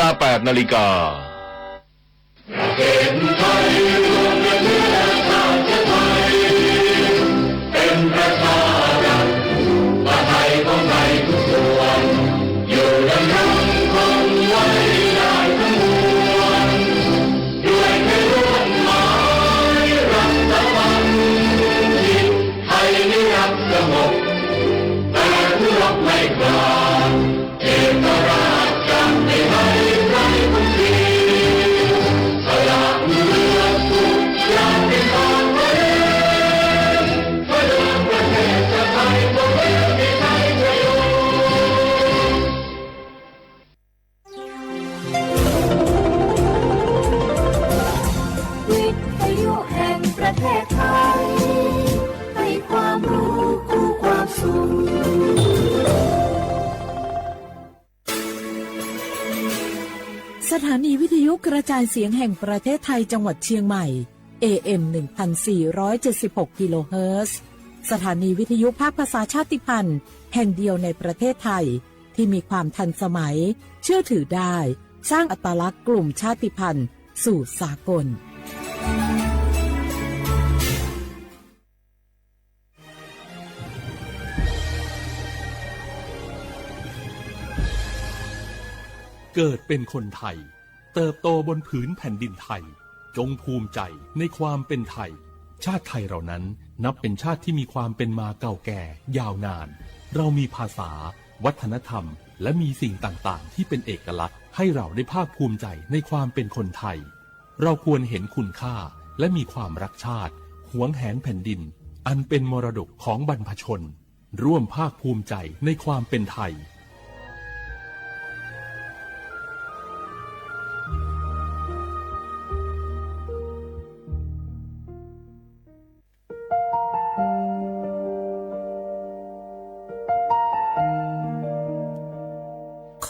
า 8 นาฬิกาเป็นประชารัฐว่าไทยของไทยทุกส่วนอยู่ดำรงคงไว้ได้ทั้งมวลด้วยแค่ร่วมหมายรักษาความคิดไทยนิรักสงบแต่ผู้รบไม่กล้าเอกราชจะไม่ให้ใครคนดีสละเลือดทุกอย่างเป็นของตัวเองเพื่อเดินประเทศชาติไทยพวกเราที่ไทยจะอยู่วิทยุแห่งประเทศไทยให้ความรู้คู่ความสุขสถานีวิทยุกระจายเสียงแห่งประเทศไทยจังหวัดเชียงใหม่ AM 1476 กิโลเฮิรตซ์สถานีวิทยุภาคภาษาชาติพันธุ์แห่งเดียวในประเทศไทยที่มีความทันสมัยเชื่อถือได้สร้างอัตลักษณ์กลุ่มชาติพันธุ์สู่สากลเกิดเป็นคนไทยเติบโตบนผืนแผ่นดินไทยจงภูมิใจในความเป็นไทยชาติไทยเรานั้นนับเป็นชาติที่มีความเป็นมาเก่าแก่ยาวนานเรามีภาษาวัฒนธรรมและมีสิ่งต่างๆที่เป็นเอกลักษณ์ให้เราได้ภาคภูมิใจในความเป็นคนไทยเราควรเห็นคุณค่าและมีความรักชาติหวงแหนแผ่นดินอันเป็นมรดกของบรรพชนร่วมภาคภูมิใจในความเป็นไทย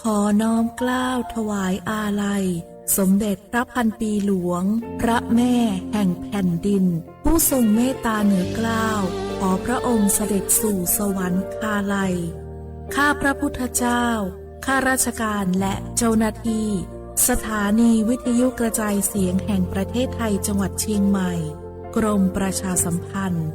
ขอน้อมเกล้าถวายอาลัยสมเด็จพระพันปีหลวงพระแม่แห่งแผ่นดินผู้ทรงเมตตาเหนือเกล้าขอพระองค์เสด็จสู่สวรรคาลัยข้าพระพุทธเจ้าข้าราชการและเจ้าหน้าที่สถานีวิทยุกระจายเสียงแห่งประเทศไทยจังหวัดเชียงใหม่กรมประชาสัมพันธ์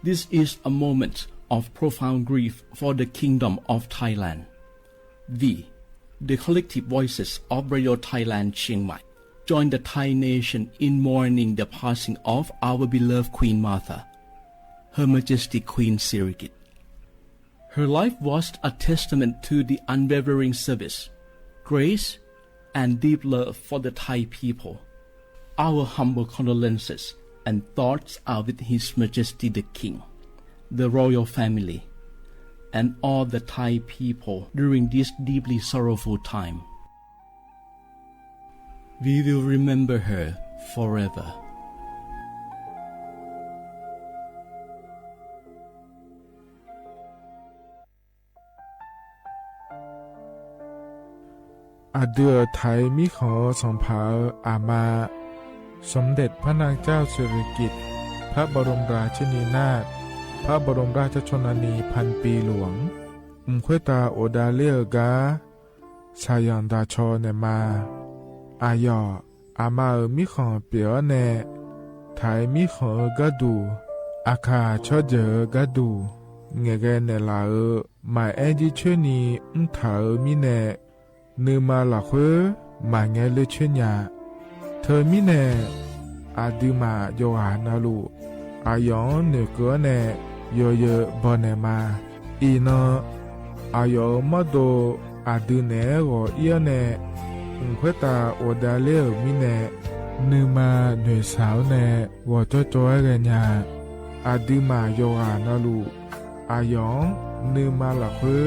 This is a moment of profound grief for the Kingdom of Thailand. We, the collective voices of Radio Thailand Chiang Mai, join the Thai nation in mourning the passing of our beloved Queen Martha, Her Majesty Queen Sirikit. Her life was a testament to the unwavering service, grace, and deep love for the Thai people. Our humble condolences and thoughts are with His Majesty the King, the royal family, and all the Thai people during this deeply sorrowful time. We will remember her forever. อาเดือไทยมิขอสงเผาอามาสมเด็จพระนางเจ้าสิริกิติ์พระบรมราชินีนาถพระบรมราชชนนีพันปีหลวงควยตาโอดาเลียกาชายันดาชอเนมาอายออามามิขอเปียวเนไทยมิขอกะดูอาคาชอเจอกะดูเงเกเนลาหมายแอจิเชนีถามิเนนือมาละเควหมายเงเลเชญาเธอมิเนอาดิมาโยหานาลูอายอนเนเกเนโยเยบอเนมาอีนอายอมโดอาดิเนโกเอียเนควยตาโอดาเลมิเนนือมาหน่วยสาวเนวอจ้อจ้อยกันยาอาดิมาโยหานาลูอายองนือมาละเคว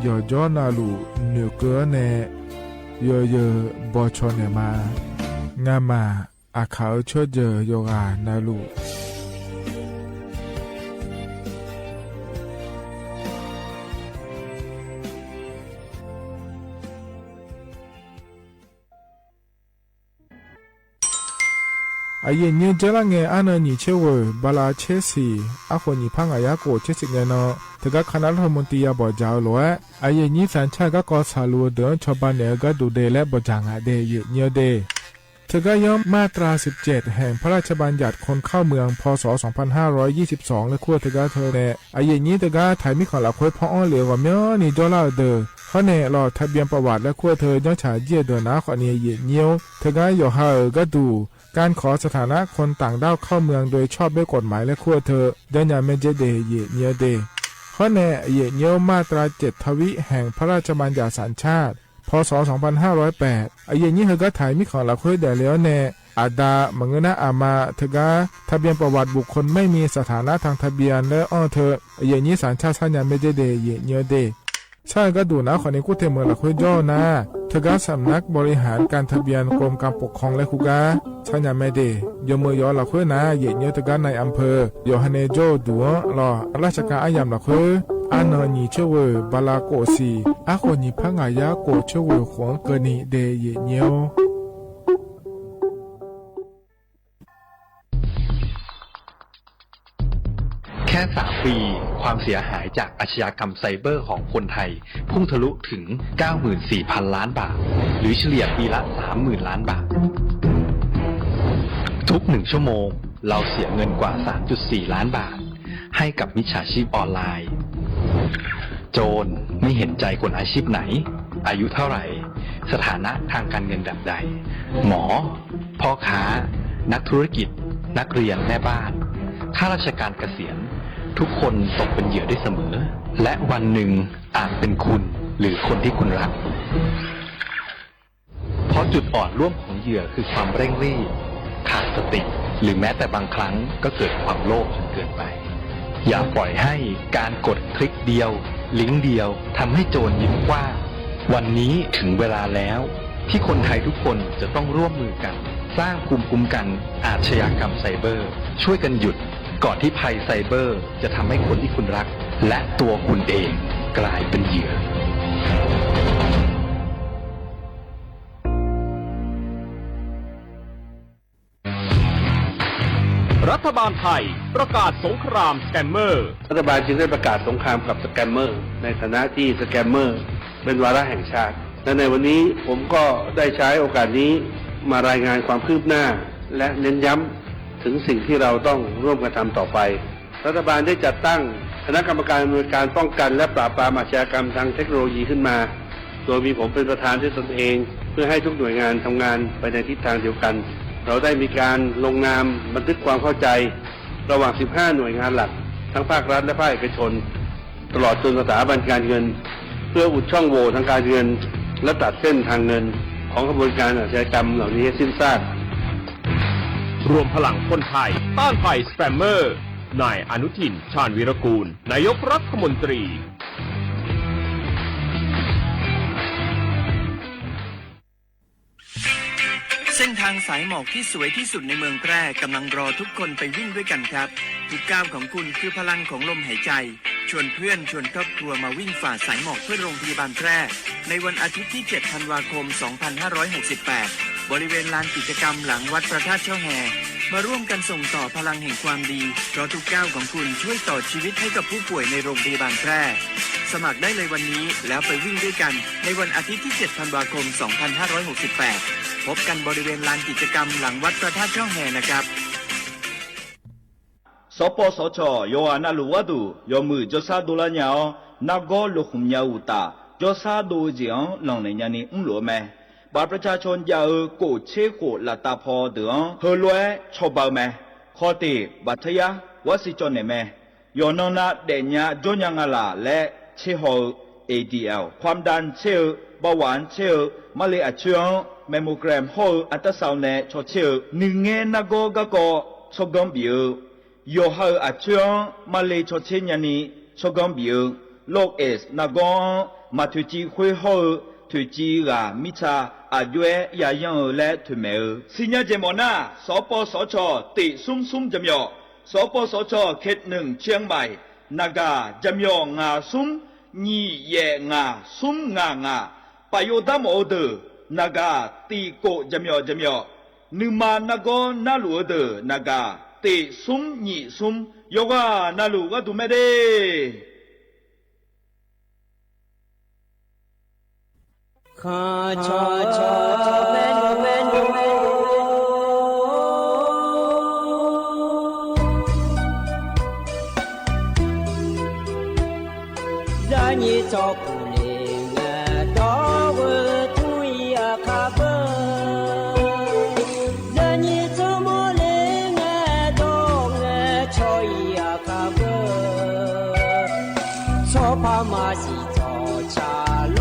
โยจอนาลูเนเกเนโยเยบอชอเนมางามาอาเขาชดเจอโยกานาลู อาเยเนียเจละเงอันนี้เชวบาลาเชสีอาคนนี้พังอายาโกเชสิเงเนาะทกคณะรัฐมนตรีบอจาวลวยอาเยนี้สัญชาติก็กอสาลูเดินชาวบ้านเนก็ดูเดและบจางาเดเยเนียเดทกย่อมมาตรา17แห่งพระราชบัญญัติคนเข้าเมืองพศ2522และขั้วทกเธอเนอาเยนี้ทกไทยมีของละควยพ่ออ้อเหลือว่าเมียนี่จอลาเดเขาเนรอทะเบียนประวัติและขั้วเธอย้อนฉาเยี่ยเดินนะขอเนียเยเนียวทกย่อหาก็ดูการขอสถานะคนต่างด้าวเข้าเมืองโดยชอบด้วยกฎหมายและขั้วเธอเดินยาเมเจเดเยเนียเดข้อแน่เยเนียวมาตรา7ทวิแห่งพระราชบัญญัติสัญชาติพศ2508เยนี้เฮก็ถ่ายมีของละคุยเดแล้วแน่อาดามงนะอามาเธอกาทะเบียนประวัติบุคคลไม่มีสถานะทางทะเบียนและอ้อเธอเยนี้สัญชาติสัญญาเมเจเดเยเนียเดใช่ก็ดูนะขอนี้กูเทเมืองละคุยย่อนะเธอกาสำนักบริหารการทะเบียนกรมการปกครองและคุกาชัญญาเมเดยมือยอละคุยนะเยเนียเธอกาในอำเภอยอฮันเนโจดัวรอราชการอายามละคุยอันนี้เชื่อว่าบาลาโกสีอาคนนี้พังอายาโกเชื่อว่าของเกนีเดเยเนียวแค่3 ปีความเสียหายจากอาชญากรรมไซเบอร์ของคนไทยพุ่งทะลุถึง 94,000 ล้านบาทหรือเฉลี่ยปีละ 30,000 ล้านบาททุก1 ชั่วโมงเราเสียเงินกว่า 3.4 ล้านบาทให้กับมิจฉาชีพออนไลน์โจรไม่เห็นใจคนอาชีพไหนอายุเท่าไหร่สถานะทางการเงินแบบใดหมอพ่อค้านักธุรกิจนักเรียนแม่บ้านข้าราชการเกษียณทุกคนตกเป็นเหยื่อได้เสมอและวันหนึ่งอาจเป็นคุณหรือคนที่คุณรักเพราะจุดอ่อนร่วมของเหยื่อคือความเร่งรีบขาดสติหรือแม้แต่บางครั้งก็เกิดความโลภจนเกินไปอย่าปล่อยให้การกดคลิกเดียวลิงก์เดียวทำให้โจรยิ้มกว้างวันนี้ถึงเวลาแล้วที่คนไทยทุกคนจะต้องร่วมมือกันสร้างภูมิคุ้มกันอาชญากรรมไซเบอร์ช่วยกันหยุดก่อนที่ภัยไซเบอร์จะทำให้คนที่คุณรักและตัวคุณเองกลายเป็นเหยื่อรัฐบาลไทยประกาศสงครามสแกมเมอร์รัฐบาลจึงได้ประกาศสงครามกับสแกมเมอร์ในฐานะที่สแกมเมอร์เป็นวาระแห่งชาติและในวันนี้ผมก็ได้ใช้โอกาสนี้มารายงานความคืบหน้าและเน้นย้ำถึงสิ่งที่เราต้องร่วมกันทำต่อไปรัฐบาลได้จัดตั้งคณะกรรมการดำเนินการป้องกันและปราบปรามอาชญากรรมทางเทคโนโลยีขึ้นมาโดยมีผมเป็นประธานด้วยตนเองเพื่อให้ทุกหน่วยงานทำงานไปในทิศทางเดียวกันเราได้มีการลงนามบันทึกความเข้าใจระหว่าง 15 หน่วยงานหลักทั้งภาครัฐและภาคเอกชนตลอดจนสถาบันการเงินเพื่ออุดช่องโหว่ทางการเงินและตัดเส้นทางเงินของกระบวนการอาชญากรรมเหล่านี้ให้สิ้นซากรวมพลังคนไทยต้านภัยสแกมเมอร์นายอนุทินชาญวีรกูลนายกรัฐมนตรีเส้นทางสายหมอกที่สวยที่สุดในเมืองแพร่กำลังรอทุกคนไปวิ่งด้วยกันครับทุกก้าวของคุณคือพลังของลมหายใจชวนเพื่อนชวนครอบครัวมาวิ่งฝ่าสายหมอกเพื่อโรงพยาบาลแพร่ในวันอาทิตย์ที่ 7 ธันวาคม 2568 บริเวณลานกิจกรรมหลังวัดพระธาตุช่อแฮมาร่วมกันส่งต่อพลังแห่งความดีเพราะทุกก้าวของคุณช่วยต่อชีวิตให้กับผู้ป่วยในโรงพยาบาลแพร่สมัครได้เลยวันนี้แล้วไปวิ่งด้วยกันในวันอาทิตย์ที่ 7 ธันวาคม 2568 พบกันบริเวณลานกิจกรรมหลังวัดพระธาตุช่อแฮนะครับสปสชโยอานาลูวาดูโยมือจซาดูลาญานักก็ลุคุมยาอุตาจซาดูเจียงหลังในยานีอุ้งหลัวแม่บาประชาชนยาโกเชโกลาตาพอเดืองเฮลวยชอบาแม่ข้อตีบัตยาวสิจนเนแม่โยนนาเดญาจนยังลาและเชโฮ ADL ความดันเชลเบาหวานเชลมะเร็งอัจฉริยะแมมโมแกรมโฮอัตราซาวน์เนชอเชลหนึ่งเงินนักก็ชกกันบิวโยฮาอัจฉริยะมาเลชอเชญานีชกกันบิวโลกเอสนักมาทุจีคุยโฮทุจีรามิชาอายุยายังและทุเมลสิญญาเจมอนาสปสชติซุ่มจำยอสปสชเขต1เชียงใหม่นากาจำยองาซุ่มนี่เยงาซุ่มงาปายโดามโอเดนากาตีโกจำยอ นึมานากอนาลูเดนากาเตซุมญีซุมโยกานาลูก็ดูไม่ได้ข้าชอเมนูจะนี่จอกุเลงดอวทุยอาคาเบจะนี่จอโมเลงดองชอยอาคาเบชอพามาสิจอชาโล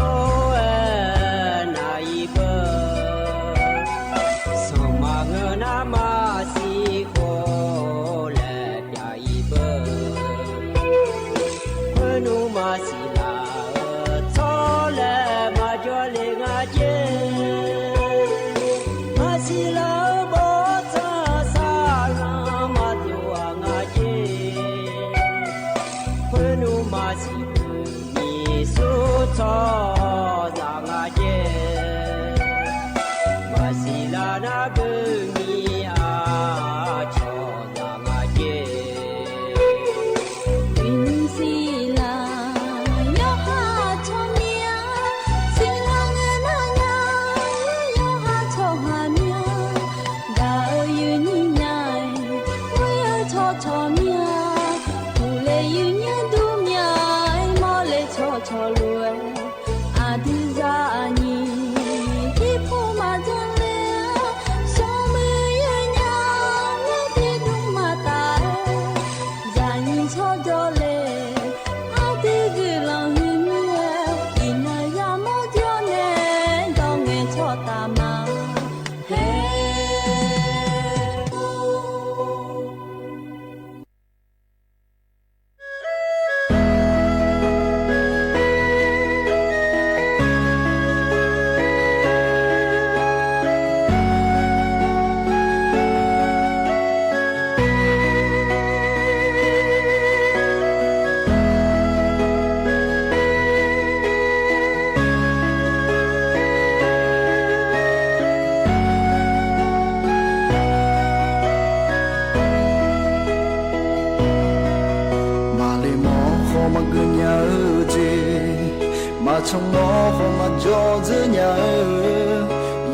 从我和我做子女，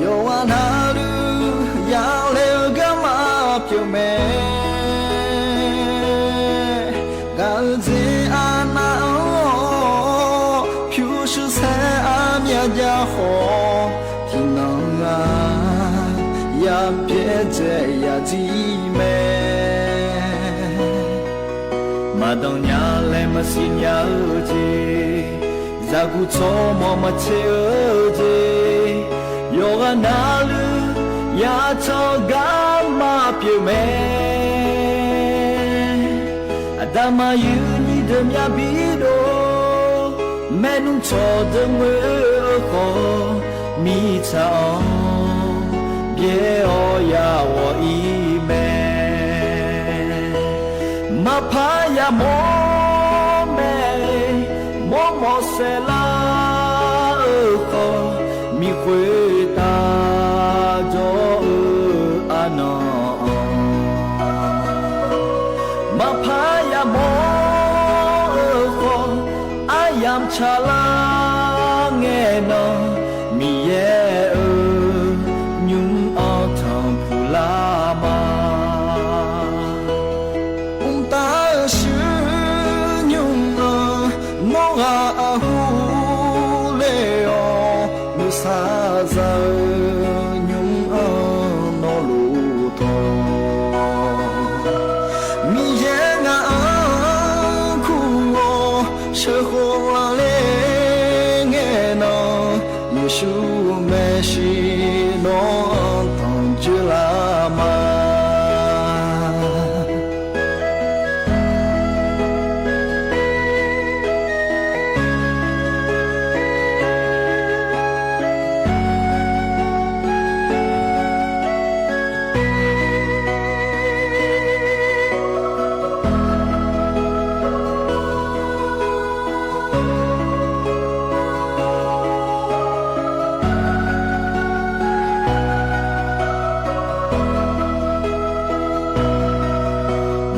有啊那路要了干嘛表妹，高子啊那哦，就是才啊面家伙，听能啊呀别这呀姊妹，马东娘来马西娘子。Zagu tomo mateoje yoga nalu ya toga ma piume adama yuni de mia bido menung cho de mwe ko mi cha bie o ya wo i me ma pa ya mo mo se la ko mi khwe ta jo ano ma pha ya mo ko ayam chala nge no mi ye nyung a thang phula ma ta shu nyung mo ga sa za nhung no lu to mi ye nga ku o she ho la le nge no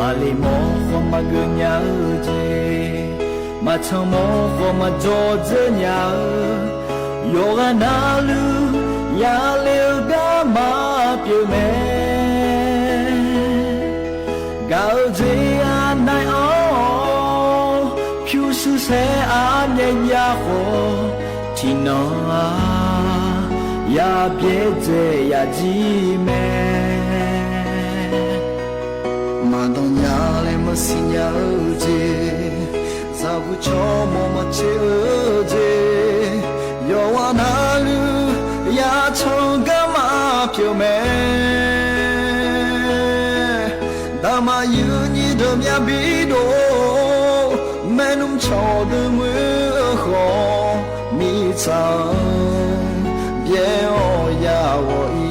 มาลีโมขอมาเกญาเจมาชโมขอมาจอเจญาโยกานาลูยาเลวกามาเปียวเมกาเจอาไนโอผิวสุเสอาเนยาโคที่นอยาเปียเจยาจีเมมาดอนยาเลมาสิญาเจซาบุชอมมาเชเจโยวานาลูยาชงกามาเปียวเมดามายูนีดมยาบิโดแม่นุ่มชอดมือขอมีจังเบียวยาวอี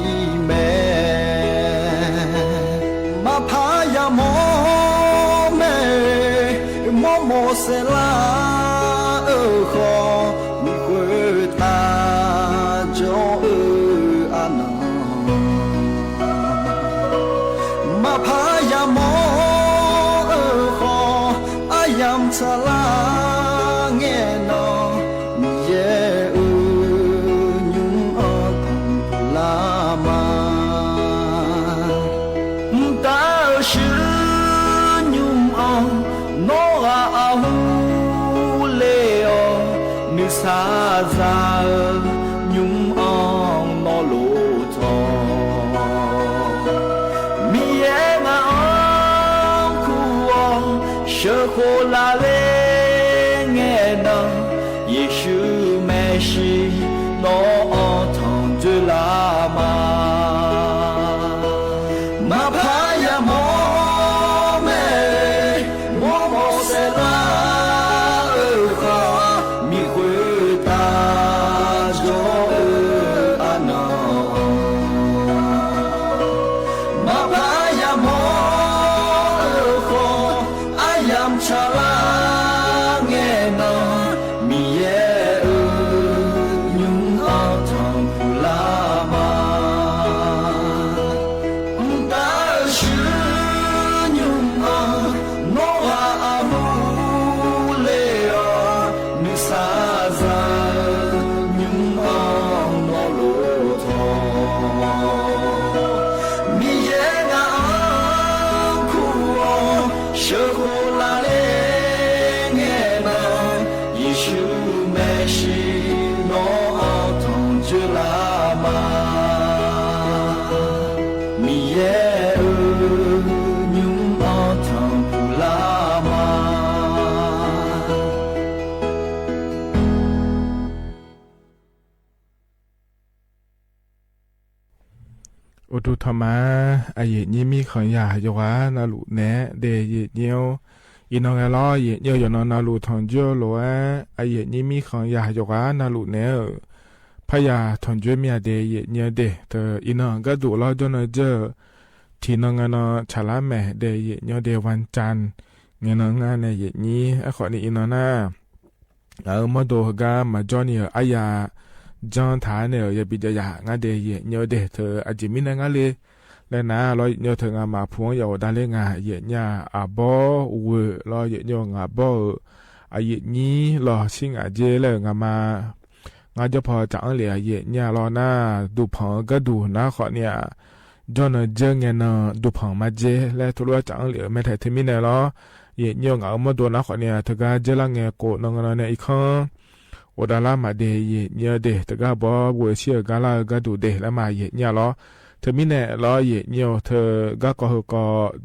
แม่มาพายามอแม่มอมอเสลาขอมีคุยตาจออานามาพายามอขออายามชะลาเงนอมีเยยุงอพังพลามาตาชื่อยุงอโนอาอาหูเลอนิสาซายุงอโนโลทอมีเองาคูเชโคลาเลเงนเยซูเมชิโนอทองจุลามาพายามอแม่มอมอเสลาขอมีคุยตาจออานามาพายามอขออายามชาลาเงนมีเยยุงอาทองพุลามาตาชื่อยุงอาโนอาอาหูเลอนิสาซายุงอาโนโลทอมีเยงาคูเชโคลาเลเงนาเยซูเมชิโนอาทองจุลามามีเยยุงอาทองพุลามา อุตุธรรมาอาเยนี้มีขังยาโยวานาลุเนเดเยเนียวอีนองแลอเยเนียวยนนาลุทองเจโลอาเยนี้มีขังยาโยวานาลุเนพยาทองเจมียเดเยเนียเดเธออีนองก็ดูลอจนเจอที่นองนอชาลาแม่เดเยเนียวเดวันจันเงนงานในเยนี้ขอนี้อีนอนามาดูกามาจอนี่อายาจอนฐานเนี่ยอย่าบิดยางาเดยเนียวเดเธออาจิมินงาเลและนะรอยเนียวเธองามาพวงอยู่ดาเลงาเยญาอาบอเวรอเยญงาบออาเยนี้รอชิงอาเจเลยงามางาจะพอจังเลยเยญารอหน้าดูผงก็ดูนะขอเนี่ยจอนเจงเงินดูผงมาเจและทุลจังเลยไม่ถ่ายทมินเลยรอเยญงามาดูนะขอเนี่ยเธอก็เจลังเงโกนงเนี่ยอีกครั้งโอดาลามาเดเยเนียเดตะกาบอบัวเชียกาลากาดูเดแล้วมาเยเนียล้อเธอมิเนล้อเยเนียวเธอกากอก็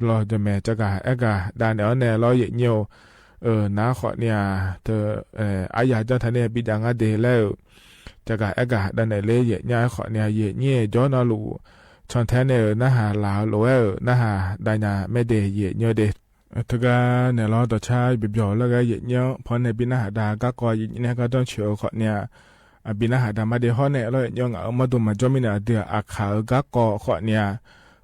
ล้อจะแม่จักาเอกาดานเอเนล้อเยเนียวนาขอเนี่ยเธออายาจันทะเนบิดังอาเดแล้วจักาเอกาดานเนเลเยเนียขอเนี่ยเยเนียจอนาลูชอนแทเนนะหาลาโลเอนะหาดานาเมเดเยเนียเดทกาเนี่ยเราต่อชายบิบยอแล้วก็เยอะเนาะพอในบินาหาดาก็กอยิเนี่ยก็ต้องเชื่อขอเนี่ยบินาหาดามาเดี๋ยวเนี่ยเราเนาะเอามาดูมาจอมินาเดืออาขาวก็กอขอเนี่ย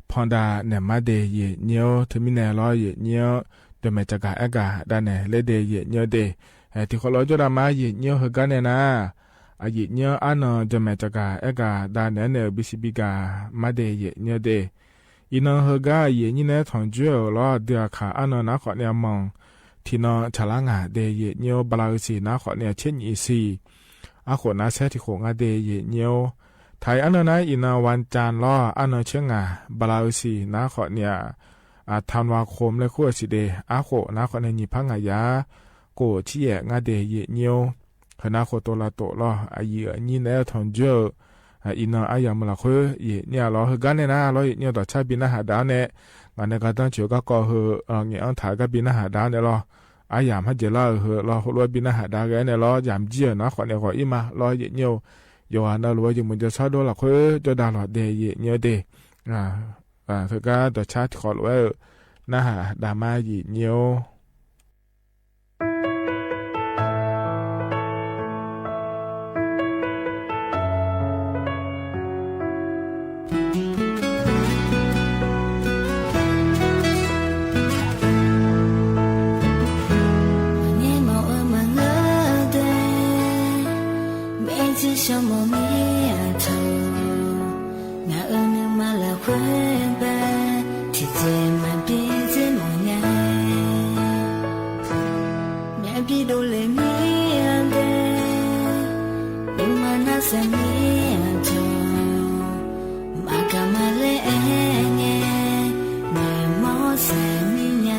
พอดาเนี่ยมาเดเยเนาะถึงมิเนี่ยเราเยเนาะเดี๋ยวแม่จะกาเอกาดาเนี่ยเลเดเยเนาะเดที่เขาเราจะรามาเยเนาะเขากันเนี่ยนะเยเนาะอันเนาะเดี๋ยวแม่จะกาเอกาดาเนี่ยบิสิบิกามาเดเยเนาะเดอี อินเฮกาเยนี่เนทองเจ้าล้อเดือขาอันนักขอเนี่ยมองที่นอฉลางาเดเยเนียวบลาสีนักขอเนี่ยเช่นอีซีอาขวนาเซที่ขงอาเดเยเนียวไทยอันนั้นอินาวันจานล้ออันเชื่องาบลาสีนักขอเนี่ยธันวาคมเลยคู่สิเดอาโขนักขอเนี่ยมีพังายาโกชี้แยงาเดเยเนียวคณะโคโตลาโตล้ออาเยนี่เนทองเจ้าอินาอายามละคือเนี่ยล้อเฮกันเนี่ยนะล้อเนี่ยต่อชาบินหาดาวเนี่ยงานในการตั้งเชื่อก็เฮเนี่ยอันถ่ายก็บินหาดาวเนี่ยล้ออายามให้เจล่าล้อล้อบินหาดาวเนี่ยล้อยามเจียนะขอเนี่ยขออีมาล้อเยเนี่ยอยู่อันนั้นล้อยังมันจะชาโดละคือจะดาวล้อเดเยเนี่ยเดเธอก็ต่อชาขอล้อนะฮะดามาเยเนี่ย什么迷途？那年马拉回北，天际满鼻子莫奈，面皮都来面的，你马那三面头，马干马来呢，你莫三面呀。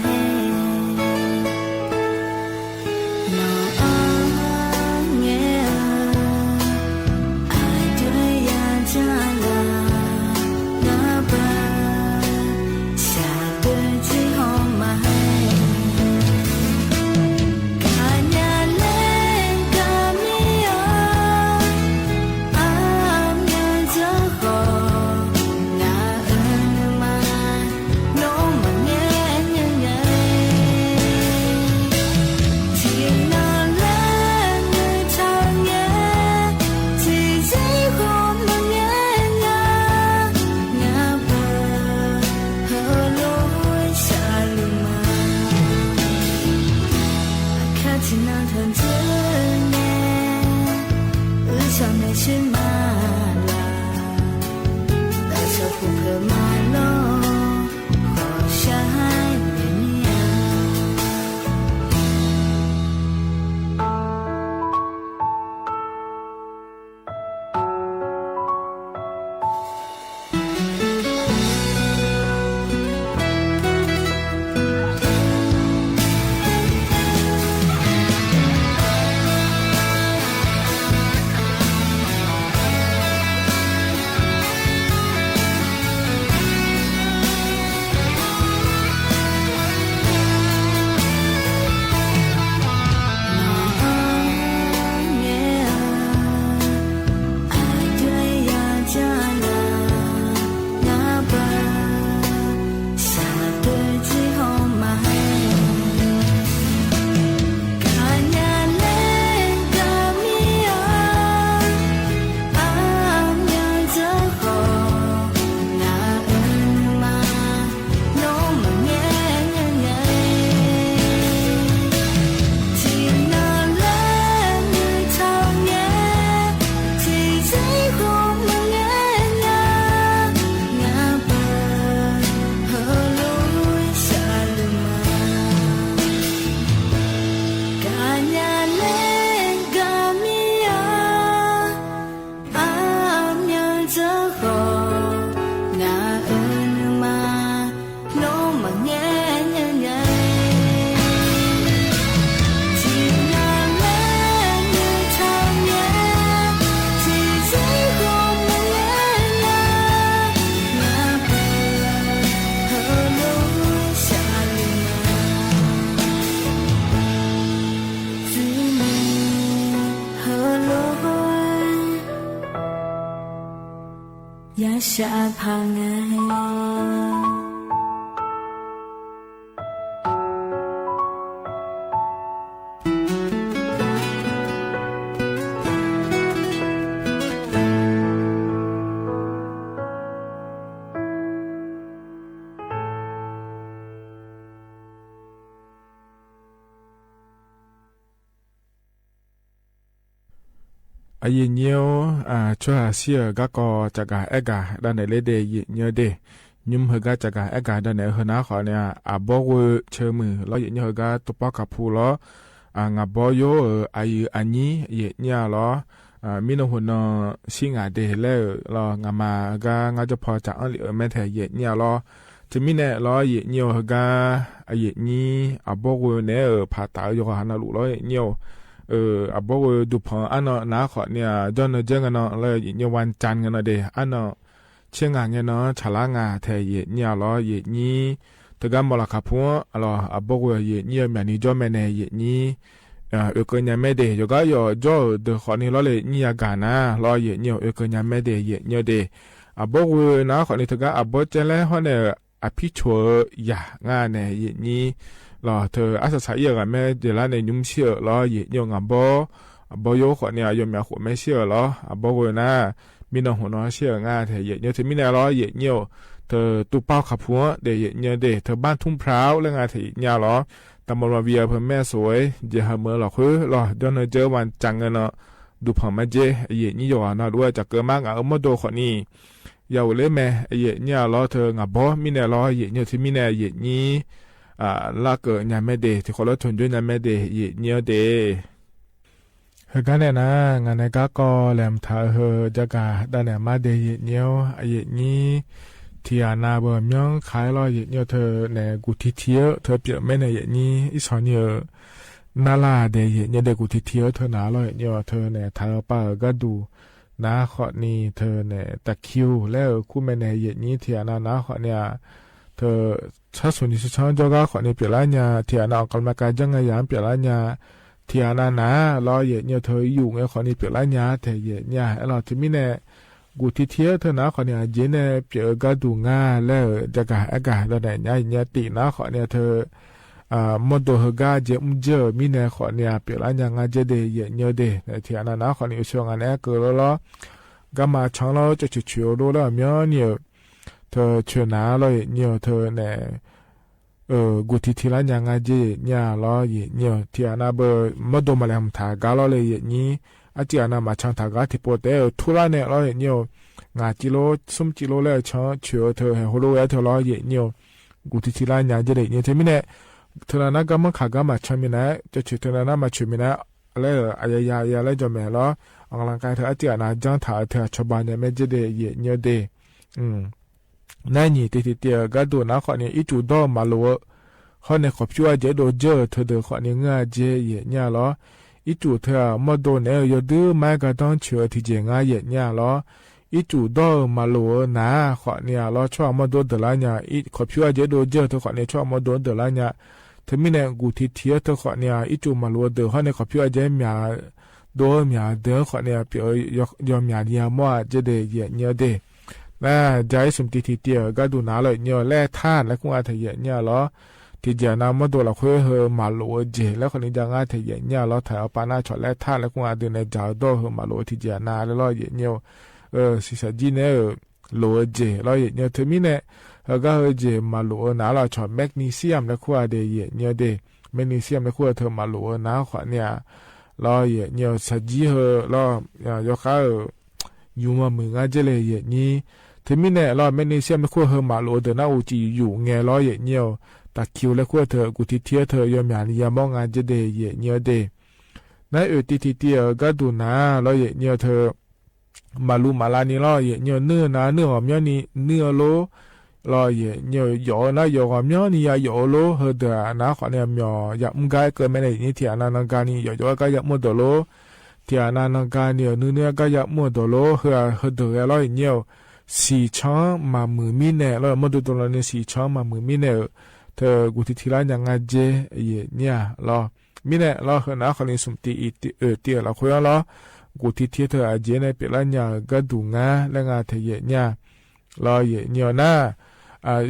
下旁爱。อาเนียวช่วยเสียก็จะกะเอกะด้านในเลเดยเนียวเด ยุมเฮกาจากการอากาศดันเนอเฮนาขอเนี่ยบอกว่าเชื่อมือแล้วอย่างนี้เฮกาตุปากับผู้ล้องาบอยอายุอันนี้เนี่ยล้อมีนหุ่นชิงอาเดแล้วล้องามากางาจะพอจากอันเหลือแม้แต่เนี่ยล้อจะมีเนี่ยล้อเนี่ยเฮกานี้บอกว่าเนี่ยผ่าตายอยู่หันลุล้อเนี่ยบอกว่าดูพออันนั้นนาขอเนี่ยจนเจอกันเลยเนี่ยวันจันทร์กันเดอันนั้นเชื่องานเนี่ยฉลางาแทเนี่ยล้อนี้แต่ก็มอลคับพัวล้อบอกว่าเนี่ยแม่นี่จอมแม่เนี่ยนี้ก็ยังไม่ได้อยู่ก็อยู่จอเดือขอนี่ล้อเลยเนี่ยกันนะล้อเนี่ยก็ยังไม่ได้เนี่ยเดบอกว่านาขอนี่แต่ก็บอกเจแล้วเขาเนี่ยพิชัวยางานเนี่ยนี้ล้อเธออาศัยอย่างแม่เดี๋ยวละในยุ่งเชื่อล้อเนี่ยงาบอกโยขอเนี่ยยอมอยากหัวไม่เชื่อล้อบอกว่านะมีน้องหัวน้อยเชื่องานเธอเนี่ยเธอมีแนวล้อเนี่ยเธอตู้เป้าขับหัวเดี๋ยวเนี่ยเดเธอบ้านทุ่งพร้าวแล้วงานเธอเนี่ยล้อตำบลวาเวียเพื่อแม่สวยเจ้าเมื่อหล่อคือหล่อจนเจอวันจังเงินเนาะดูผ่อนมาเจนี่อยู่น่าด้วยจากเกิดมากเอามาโดขอนี่ยาวเลยแม่เนี่ยล้อเธองาบอมีแนวล้อเนี่ยที่มีแนวนี้ลากเกิดเนี่ยไม่เดที่คนละชนด้วยเนี่ยไม่เดเนี่ยเดเฮกันเนี่ยนะงานในก็แหลมท้าเฮจะกาด้านเนี่ยมาเดเนี่ยนี้ที่นาเบอร์ยังขายรอยเนี่ยเธอในกุฏิเที่ยวเธอเปลี่ยนไม่ในนี้อีสานเนี่ยนาลาเดยเนี่ยเด็กกุฏิเที่ยวเธอหนาลอยเนี่ยเธอในทางป่าก็ดูนาขอนี้เธอในตะคิวแล้วคู่แม่ในนี้ที่นาขอเนี่ยเธอชาสุนิชานจอกขอนี้เปลี่ยนเนี่ยที่นาออกกำลังกายจังไงยามเปลี่ยนเนี่ยที่นาลอยเนี่ยเธออยู่ไงขอนี้เปลี่ยนเนี่ยเธอเนี่ยเราจะมีเนี่ยกูที่เที่ยวเธอนะขอเนี่ยเจเนี่ยเปลี่ยนก็ดูง่าแล้วจะกะอากาศตอนไหนเนี่ยตีนะขอเนี่ยเธอมดตัวกาเจมเจอมีเนี่ยขอเนี่ยเปลี่ยนอย่างงาเจเดยเนี่ยเดที่อันนั้นขอเนี่ยช่วงอันนี้เกิดแล้วก็มาช่างเราจะช่วยดูแล้วมีเนี่ยเธอช่วยน้าเลยเนี่ยเธอเนี่ยกูที่ละอย่างงาเจเนี่ยล้อเนี่ยที่อันนั้นเบอร์มดตัวมาแล้วถ่ายกาล้อเลยนี่อาจารย์มาช่างถ่ายกาที่ปวดแต่ทุเรศเนี่ยล้อเนี่ยงาจิโลซุ่มจิโลแล้วช่างช่วยเธอให้หัวรู้เธอล้อเนี่ยกูที่ละอย่างเจเดเนี่ยที่มีเนี่ยเธอน่าก็มันขากามาชมินะจะช่วยเธอน่ามาชมินะอะไรยาอะไรจะแม่ล้อออกกำลังกายเธออาจารย์จังถ่ายเธอชาวบ้านเนี่ยไม่เจเดเนี่ยเดนั่นนี่ที่ก็ดูนะขอเนี่ยอีจูดอมาลัวเขาเนี่ยขอบช่วยเจโดเจอเธอเดือขอเนี่ยง่ายเจเนี่ยล้ออีจูเธอมาโดนเนี่ยยอดื้อไม่ก็ต้องเชื่อที่เจง่ายเนี่ยล้ออีจูดอมาลัวนะขอเนี่ยล้อชอบมาโดนเดลันเนี่ยอีขอบช่วยเจโดเจอเธอขอเนี่ยชอบมาโดนเดลันเนี่ยเธอมีเนี่ยกูที่เที่ยวเธอขอเนี่ยอีจูมาลัวเดือเขาเนี่ยขอบช่วยเจมีโดมีเดือขอเนี่ยเปียยอมมีเนี่ยมั่วเจเดเนี่ยเดน่าใจสมติที่เดียวก็ดูน่าเลยเนี่ยแล่ท่านแล้วคงอาจจะเนี่ยล้อที่เจนามาดูเราคุยเฮมาลัวเจแล้วคนนี้จะง่ายที่เนี่ยล้อถ่ายเอาปานาช็อตแล่ท่านแล้วคงอาจจะในจ่าโดเฮมาลัวที่เจนาแล้วล้อเนี่ยสิสจีเนี่ยลัวเจล้อเนี่ยเธอมีเนี่ยก็เจมาลัวน่าเราช็อตแมกนีเซียมแล้วคงอาจจะเนี่ยเดแมกนีเซียมแล้วคงเธอมาลัวน่าขอเนี่ยล้อเนี่ยสจีเฮล้อยกเขาอยู่มามืองาเจเลยนี่เธอมีเนี่ยล้อแมกนีเซียมแล้วคงเฮมาลัวเดินหน้าอุจิอยู่เงล้อเนี่ยตะคิวแล้วขั้วเธอกูที่เที่ยวเธอยอมอย่างนี้ยามองงานจะเดยเนี่ยเดนั่นที่เดียวก็ดูนะแล้วเนี่ยเธอมาลูมาลานี่ล้อเนี่ยเนื้อนะเนื้อหอมเนี่ยนี่เนื้อโลล้อเนี่ยหยอนะหยอหอมเนี่ยนี่หยอโลเฮเดนะขอเนี่ยหยออยากมึงก็เกิดไม่ได้นี่ที่อนานังการนี่หยอก็อยากมุดโลที่อนานังการเนี่ยเนื้อก็อยากมุดโลเฮเดล้อเนี่ยสีช้อนมามือมีเนี่ยแล้วมุดตัวเนี่ยสีช้อนมามือมีเนี่ยเธอกูที่ละยังไงเจเนี่ยล้อมีเนี่ยล้อเฮนะคนนี้สมติเตียเราคุยล้อกูที่เธออาเจเนี่ยเป็นละเนี่ยก็ดูงาแล้วงาเธอเนี่ยล้อเนี่ยนะ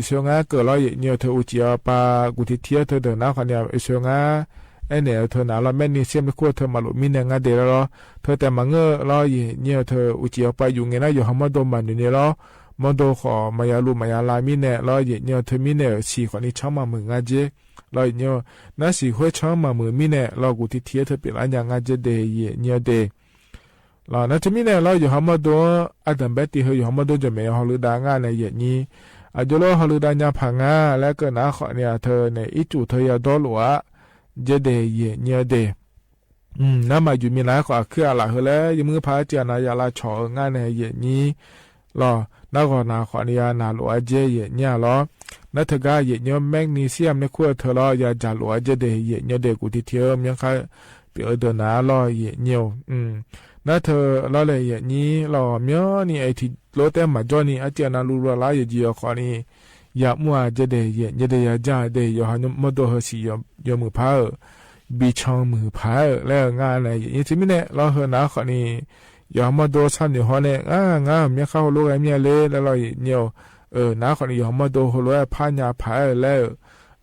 ช่วงนั้นเกิดล้อเนี่ยเธออุจจาระปากูที่เธอเดินนะคนเนี่ยช่วงนั้นเนี่ยเธอหนาล้อแม่นี่เสียมขั้วเธอมาลุมีเนี่ยงาเดล้อเธอแต่มาเงอล้อเนี่ยเธออุจจาระปาอยู่ไงนะอยู่ห้องมาดมันอยู่เนี่ยล้อมอดขอมายาลูมายาลามีเนี่ยล้อเนี่ยเธอมีเนี่ยสีคนนี้ช่างมามืองาเจล้อเนี่ยนั่นสีหัวช่างมามือมีเนี่ยล้อกูที่เธอเป็นอันยังงาเจเดเนี่ยเดล้อนั่นจะมีเนี่ยล้ออยู่ห้องมาดอันดับเบติเฮอยู่ห้องมาดจะไม่ห้องลือด่างานในนี้ อายุโลฮลุดาญาพังาและก็นาขอเนี่ยเธอในอิจูเธอยาดอหลัวเจเดเยเนเดน้ามาอยู่มีหลายกว่าคืออะไรเหรอยังมือพาเจานายาลาชองานในเยนี้รอนักขอนาขอเนี่ยนาหลัวเจเยเนี่ยรอนัทกาเยเนี่ยแมกนีเซียมในขั้วเธอรอยาจ่าหลัวเจเดเยเนี่ยเดกูที่เทียมยังค่ะเปียเดินหน้ารอเยเนี่ยนัทเธอรอเลยเยนี้รอเมียนี่ไอที่โลเตมาจอนี่อาเจนาลูรอลาเยจีขอนี่ยามัวเจเดเยเนี่ยเดียจ่าเดยอหันมโดเฮสียมือพาบีชองมือพายแล้วงานอะไรอย่างที่ไม่เนี่ยเราเห็นนะคนนี้ยอมมาดูสันอยู่หัวเนี่ยงานมีเข้าลูกไอ้เมียเลยแล้วเราเนี่ยนะคนนี้ยอมมาดูหัวลูกพายาพายแล้ว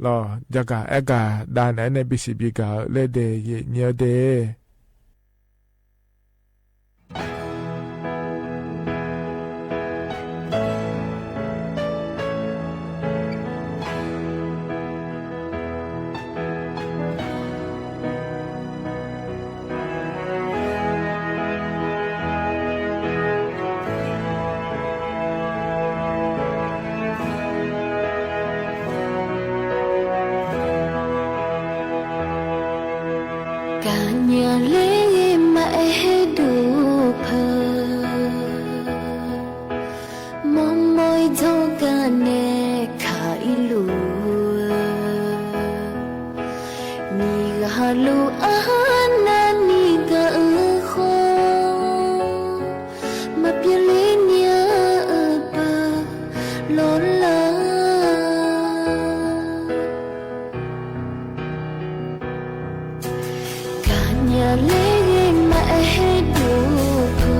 เราจะกะเอกะด้านไหนในบิสิบิกะเลเดยเนี่ยเดการอย่าเลี้ยงมาให้ดูเพอมองมอยเท่ากันแน่ขาอีลูนี่ก็ฮาลูอานานี่ก็คงมาเปลี่ยนเลี้ยงเนี่ยเปอลอนลาอย่าเลี้ยงมาให้ดูเพอ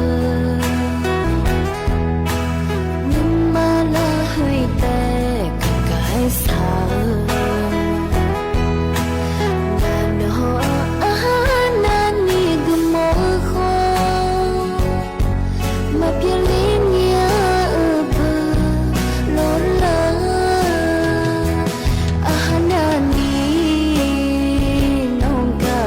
นิ่มมาละให้แต่กับกายสาวงานหอนานี่ก็มอคอมาเปลี่ยนเลี้ยงเนี่ยเพอลอนลานานี่น้องกะ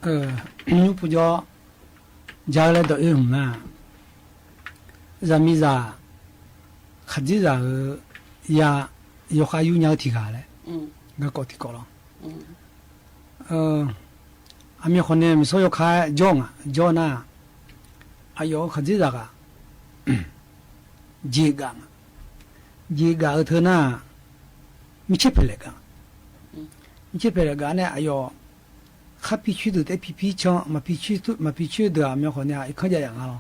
你不叫家来到一种呢，咱们啥，还得啥呀，有还有鸟提卡嘞，那搞提高了，阿米可能所有开叫呢，还有还得啥个，几个他呢，没吃不来个，没吃不来个呢，还有。还必须得皮皮枪，嘛必须得阿米可能一看见人了，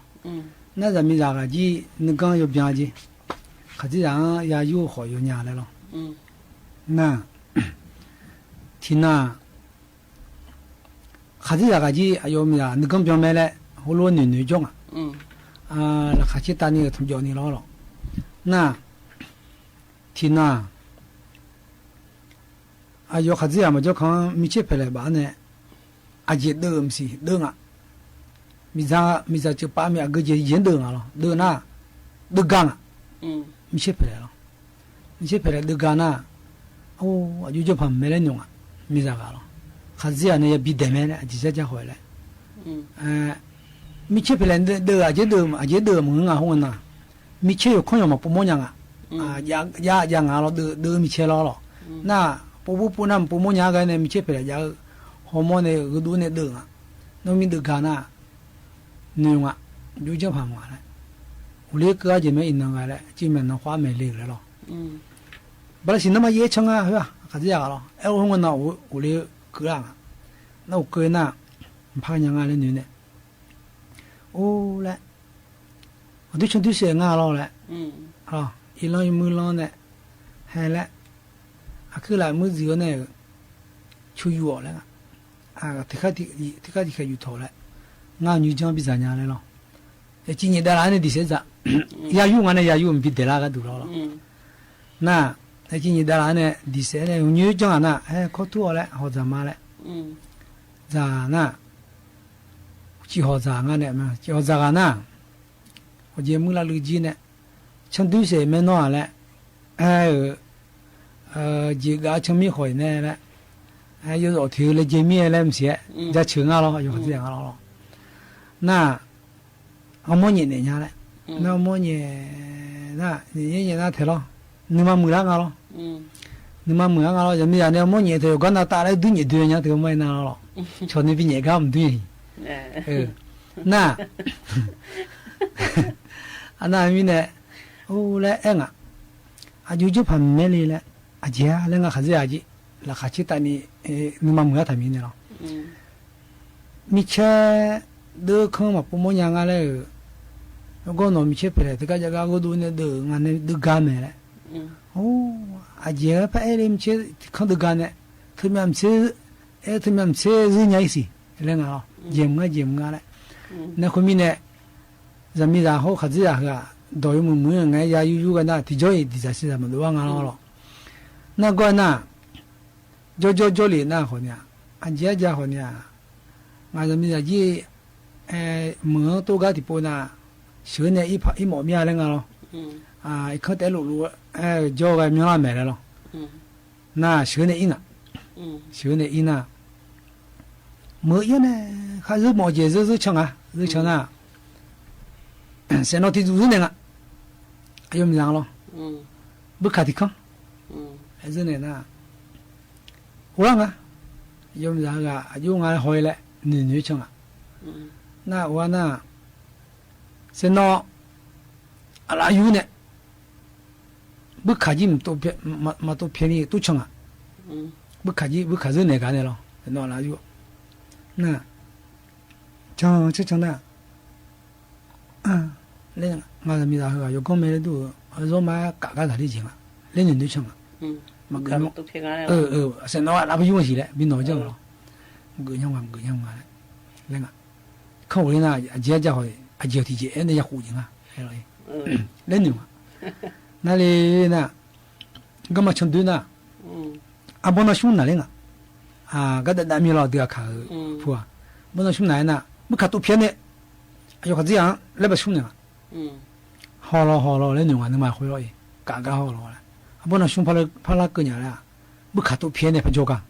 那咱们咋个的，那刚有边的，还这样也有好有年来了，那，听那，还这咋个的，哎呦么呀，那刚边买来，我老女种啊，还去打那个同教你了，那，听那，哎呦还这样嘛，就看没去回来吧呢。อาเจเดิมสิเดิงอ่ะมีซาจะป้ามีก็จะยินเดิงอ่ะเดิงน่ะเดิงกันอ่ะไม่ใช่เพลหรอกไม่ใช่เพลเดิงกันน่ะโอ้อยู่จะพัมเมลนงอ่ะมีซากันหรอข้าเสียเนี่ยบีเดเมลจิเสจะหอยเลยไม่ใช่เพลเดิงอาเจเดิมมึงอ่ะห้องน่ะไม่ใช่อยู่คนอยู่มาปุ่มมยังอ่ะอย่างอ่ะเราเดิงไม่ใช่หรอกน่ะปุ่มนั่นปุ่มยังกันเนี่ยไม่ใช่เพลยาฮอร์โมนเนี่ยก็ดูเนี่ยดึงอ่ะน้องมีดึงกันน่ะนึงอ่ะอยู่จะพังมาเลยอุลิก็จะไม่อินนังไงเลยจีมันน้องฟ้าไม่เลี้ยงเลยหรอบางทีน้ำมันเยอะจังอ่ะเฮ้ยข้าจะอยากหรอเออห้องนั้นอุลิก็อ่ะน้องก็น่ะพังยังไงเลยเนี่ยโอ้แหละดูฉันดูเสียงอ่ะหรอแหละอ๋ออีหลอนมือหลอนเนี่ยเฮ้ยแหละคือหลายมือจีก็เนี่ยช่วยอยู่แล้วที่เขาอยู่ทอแล้วงานอยู่จังพิจารณาเลยเนาะแต่จริงๆดาราเนี่ยดิเสจ้ะยายุ่งอันเนี่ยยายุ่งพิจารณาก็ดูแล้วน่ะแต่จริงๆดาราเนี่ยดิเสเนี่ยอยู่จังน่ะเขาตัวแล้วเขาจะมาแล้วจ้าน่ะที่เขาจะงานเนี่ยมั้งที่เขาจะกันน่ะเขาจะมุ่งละลูกจีเนี่ยฉันดูเสียไม่น้อยแล้วจีก็ฉันไม่ค่อยแน่แล้ว有时候头来见面来不些，在车上了，有这样了。那我么年那样嘞，那么年那年那头了，你妈没那个了，你妈没那个了，人家那么年头，刚那打来对你对人家头没那了，瞧你比人家不对，那，那米呢，哦来啊，就旁边里嘞，姐那个孩子阿姐。ราคาชิตานี่นึกมาเมื่อทำยังไงเนาะมิเช่เดือข้างมาปุ่มยังอะไรแล้วก็นอนมิเช่ไปเลยแต่ก็จะก็ดูเนี่ยเดืองานเนี่ยเดือกานเนี่ยโอ้อาเจียไปเอ็มเช่ข้างเดือกานเนี่ยถึงมันเช่ถึงมันเช่รื่นใหญ่สิเรื่องอะไรเยี่ยมงานเลยเนี่ยคนมีเนี่ยจะมีราหูขัดใจก็โดยมึงไงยาอยู่กันนะที่จ่อยที่จะสิทำมันดูว่างานเราหรอกนั่นก็น่ะจ里那好呢，俺姐家好呢，俺这边的门都搞的不呢，小呢一毛面那个咯，一看带路叫个名买来了，那小呢一呢，没有呢，还是毛节日抢啊，啊，现在提主任那个，还有没样咯？不看的看，还是呢。我啊，有么样个？有俺回来女生啊，那我呢，现在阿拉有呢，不客气都便嘛都便宜都抢啊，不客气那个的了，那哪有？那，抢的，那俺这没啥个，有讲没的都，说买嘎他的钱啊，那女抢啊。mà gửi sẽ nói là bao nhiêu gì đấy bên nói chứ rồi gửi nhau mà lên à không lên là giờ cho hỏi giờ thì dễ nên giờ hụt gì mà lên nhiều mà那里那干嘛成都那不能凶哪里个的南面老都要看不不能凶哪呢不看图片的哎呦这样来不凶呢好了来牛啊能买回来嘎好了不能凶怕那个人了不看图片的不就干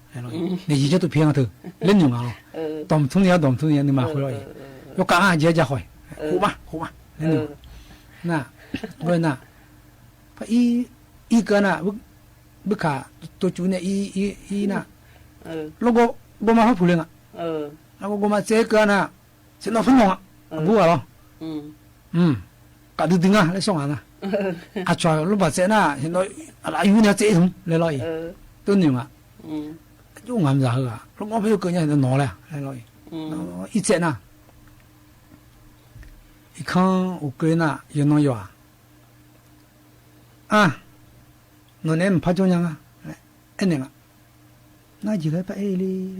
你一直都偏头，冷用啊咯，动从年你嘛回来，要干啊节回，好吧，冷用，那我那，他一个呢不卡多住呢一呢，如果我嘛好普灵啊，如果我嘛这个呢，现在分红啊，不啊咯，搞得定啊，来送啊，啊，抓老把这呢，现在啊有呢这种来咯，都用啊。都啱就好啊！我朋友個人就攞咧，嚟攞一隻呐，一看有個呐，有攞藥啊，我呢唔怕中樣啊，一年啊，那幾個不愛哩，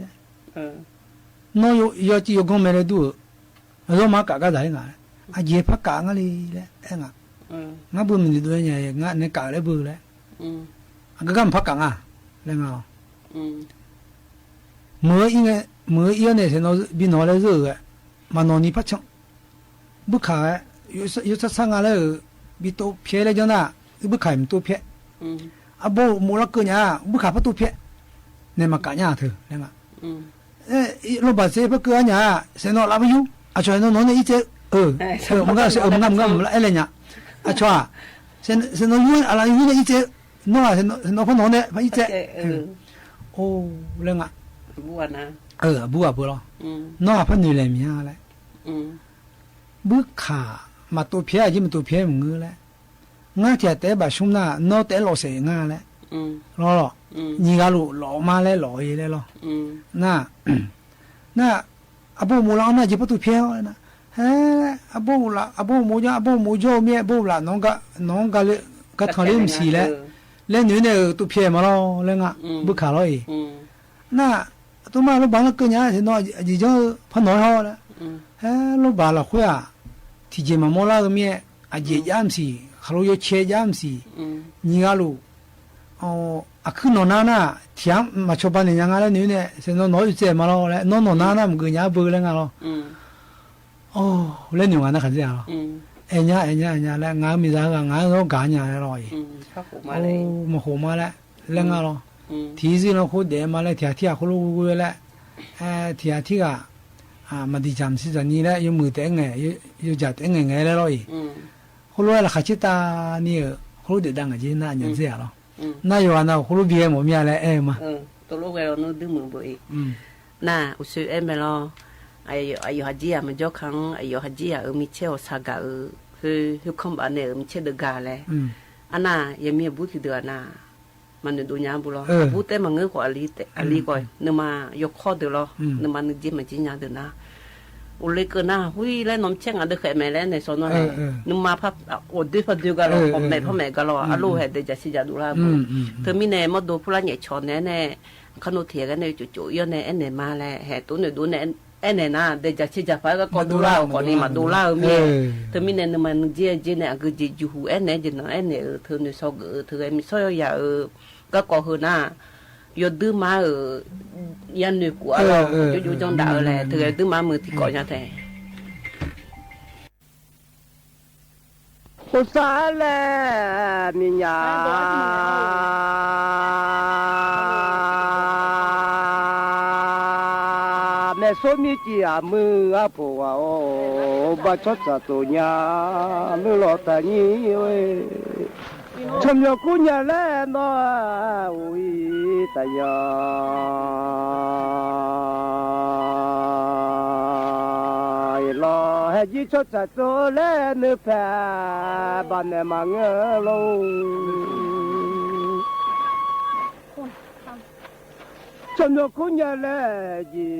攞藥只有講咩嚟都，我馬家仔㗎，啊嘢怕假㗎哩咧，啊，我不明對嘢，我你假嚟不咧，啊個唔怕假啊，你講。มื่อเเนี่ยเห็นเราบินหัวเลยเรื่อยมันนอนนี่พัชบุกขายอยู่สักสังอะไรบิโตเพียเลยจ้าน่ะบุกขายมันตัวเพียอ่ะโบมูลก็เนี่ยบุกขายพัตัวเพียเนี่ยมากันเนี่ยเถอะเนี่ยเราบาดเจ็บเพราะเกินเนี่ยเสนอลาไปอยู่อ่ะช่วยน้องเนี่ยอีเจมันก็อะไรเนี่ยอ่ะช่วยเสนออยู่อะไรอยู่เนี่ยอีเจน้องอ่ะเสนอพน้องเนี่ยอีเจโอ้เรื่องอ่ะบัวนะบัวบัวหรอน้าพันนี่เลยมีอะไรบุกขามาตัวเพี้ยยิ่งมาตัวเพี้ยมึงเลยง่าเทียแต่แบบชุ่มหน้าน้าแต่หล่อเสียง่าเลยรอนี่ก็รู้หล่อมาเลยหล่อเยเลยหรอน่าอาบูมูลาน่าจะพัตัวเพี้ยนะเฮ้อาบูมูโยเมียบูละน้องก็เลยก็ทำเรื่องสีแล้วเล่นอยู่เนี่ยตัวเพี้ยมาแล้วเรื่องอ่ะบุกขาเลยน่าตัวมาลูกบ้านเราเกินเนี่ยเห็นน้อยจีเจ้าพันน้อยห่อแล้วลูกบ้านเราคุยอ่ะที่เจมาโมลาตัวเมียอาเจียยามสีเขาโยเชียยามสีนี่ก็รู้ขึ้นนอนน่ะเที่ยงมาชอบบ้านยังไงแล้วนี่เนี่ยเห็นน้อยเจมาแล้วแล้วนอนน่ะมันเกินเนี่ยเบื่อแล้วไงล่ะเล่นอยู่งั้นนะขันเสียหรอเอ็นเนี่ยแล้วงานมีอะไรงานเราการเนี่ยอะไรมาโหมาแล้วเล่นไงล่ะทีสิเราคุยเดี๋ยวมาเลยที่เขารู้เลยแหละที่ก็มาดีจำสิจันนี่แหละยังมือแต่งไงยังจัดแต่งไงแล้วเลยเขารู้แล้วขัดชิตานี่เขารู้เด็ดดังอ่ะจีน่าอย่างเสียหรอน่าอยู่อันนั้นเขารู้เบียร์หมดมีอะไรมาตัวลูกเราโน้ตดึงมือบ่อยน่าอุศเอ็มเนาะอายุฮัจจีมันยกครั้งอายุฮัจจีมีเชี่ยวสากะคือคำบ้านเนี่ยมีเชี่ยวเดกาเลยอันน่ะยังมีบุตรเดือนน่ะมันดูยามบุรอบุตรมันเงือกว่าอลีก่อยเนื้อมายกข้อเดือดเนื้อมันนึกจิ้มมันจิ้มยาเดือดนะอุลิกน่ะหุ้ยแล้วน้องเช่งอันเด็กแม่แล้วในโซนนั้นเนื้อมาพับอดด้วยพัดดูกันหรอพ่อแม่กันหรออลูเหตุจะสิจะดูแลบุเธอมีเนี่ยมาดูผู้ละเนี่ยชอนเนี่ยขนมเทียกันเนี่ยจู่ๆย้อนเนี่ยมาแล้วเหตุตัวเนี่ยดูเนี่ยน่ะเดี๋ยวจะสิจะไปก็ดูแลก่อนนี่มาดูแลเมียเธอมีเนี่ยมันเจี๊ยเนี่ยก็จะอยู่เนี่ยจะนั่นเนี่ยเธอเนี่ยชอบเธอมีซอยยาก็ก่อหือหน้าโยดื้อมายันหนึ่งกัวเราอยู่จังดาวเลยเธอดื้อมามือที่ก่อยังไงกุศลมิญาแม่สมิจิอามืออาผัวโอ้บัชดตัวญามือหลอตานีเว้ชมยกุญญาแลนอวิตายาลอเฮจิชดจะโซเลนแฟบันเนมังโลชมยกุญญาแลจิ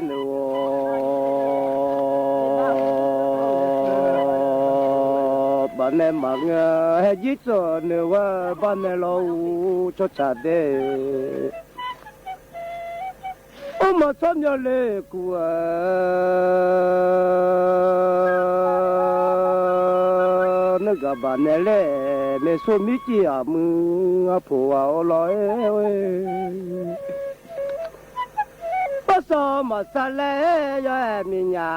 โนบ้านเนมังเฮจิโซเนวะบ้านเนโลชดจะเดโอ้มาซ้ำยาเล็กว่านึกบ้านเนเล่เมสุมิจิอามือผัวเอาลอยปัสสาวะสะเลยามิญา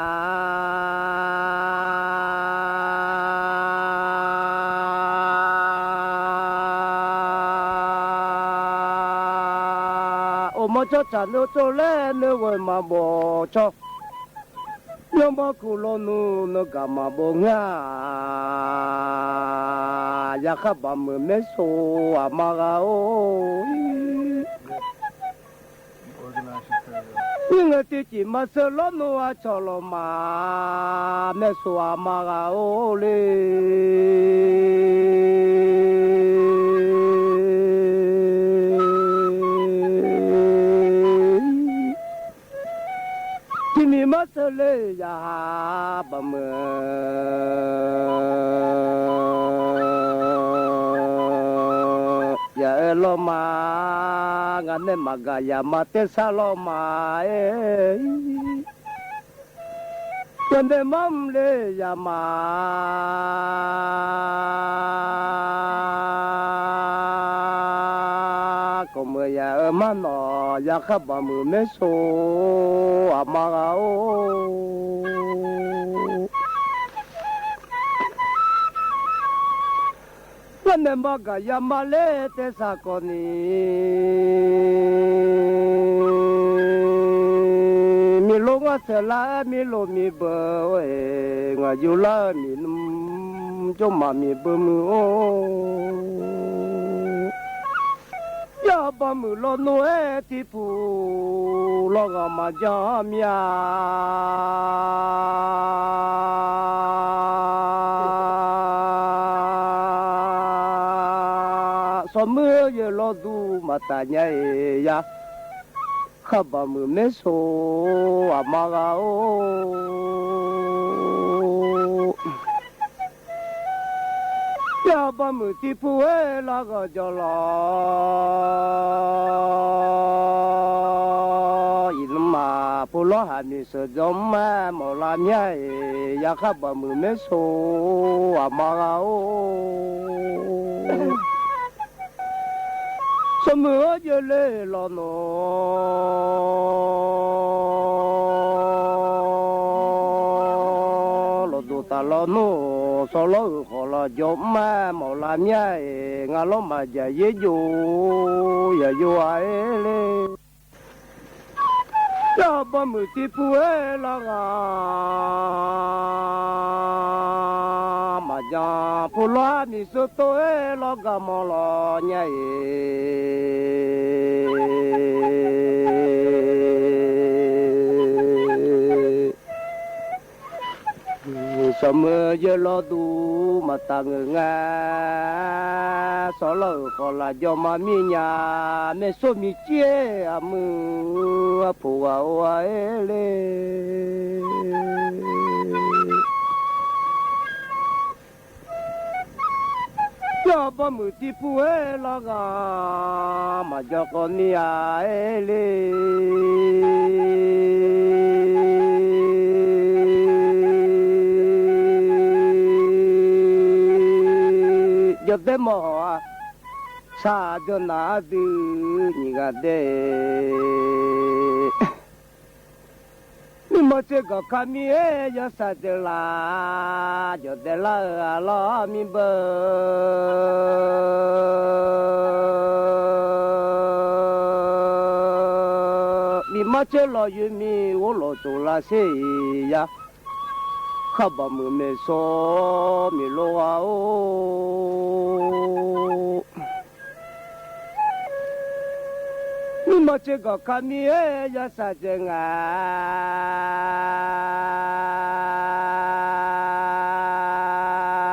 โอ้ mà cho chả nó cho lên nó quên mà bỏ cho nhưng mà cụ lo nó cả mà bỏ ngã ya khắp bà mưa mấy số à mà gạo nhưng mà chỉ mà sợ lo nó cho lo mà mấy số à mà gạo mi mà sợ lệ ya bà mưa ya lo mà ngàn nên mà gà ya mà tết sa lo mà nhân để mắm lệ ya mà có mưa ya ở mà nó ya khắp bà mưa mấy số à mà gạo nhân để mà gà ya mà lệ tết sa con ni mi lo ngã sẽ la mi lo mi bờ ngã du la mi cho mà mi bờ mưa ya ba mưa lo noe ti pu lo ngã mà ja mía so mưa ye lo du mà ta nhảy ya khắp bà mưa mấy số à mà gạo ya bà mưa ti pu la ga cho lo in mà pu lo hà mi sợ giống mà làm nhảy ya khắp bà mưa mấy số à mà gạo sớm mưa giờ lê lo nó lo đồ ta lo nó sao lo họ lo giống mà làm nhảy ngà lo mà giờ dễ vô ai lê ya ba mưa ti pu la ga mà ja pu lo mi so to lo ga mo lo nhảy sớm giờ lo du mà ta ngơ ngã sao lo còn là do mà mi nhà mẹ số mi chia à mưa phụ à lê cho ba mưa ti pu la ga mà cho con mi à lê giờ đêm mò sa cho na đi nhỉ cái đấy nhưng mà chỉ có cái mi giờ sa cho la giờ để la lo mi bơ mi mà chỉ lo yêu mi我lo做那些呀。khắp bà mưa mê so mi lo à ô nhưng mà chỉ có cái mi ya sa chân à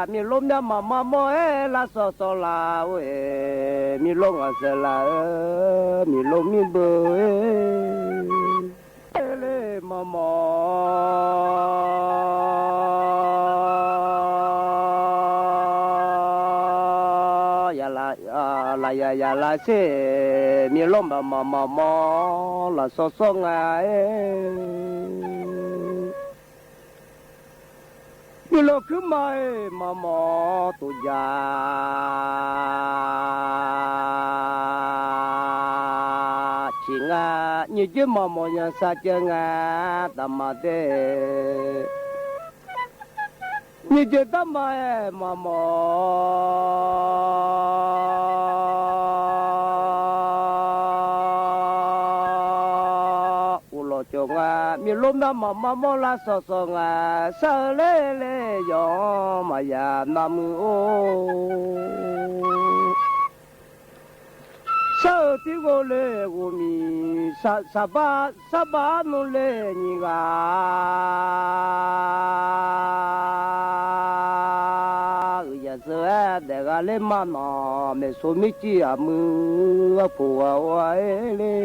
mi lo nhà mama mo la so so la ơi mi lo ngà se la mi lo mi bơ le mama ya la se mi lo ma la so so nga mi lo cứ mai ma tu ya chỉ nga như chứ ma nhà sa chơi nga tama de như chứ tama ma mi lom na ma la so nga sa le yo ma ya nam o sa ti go le go mi sa ba no le ni ga ya so de ga le ma no me so mi chi a mu a po wa le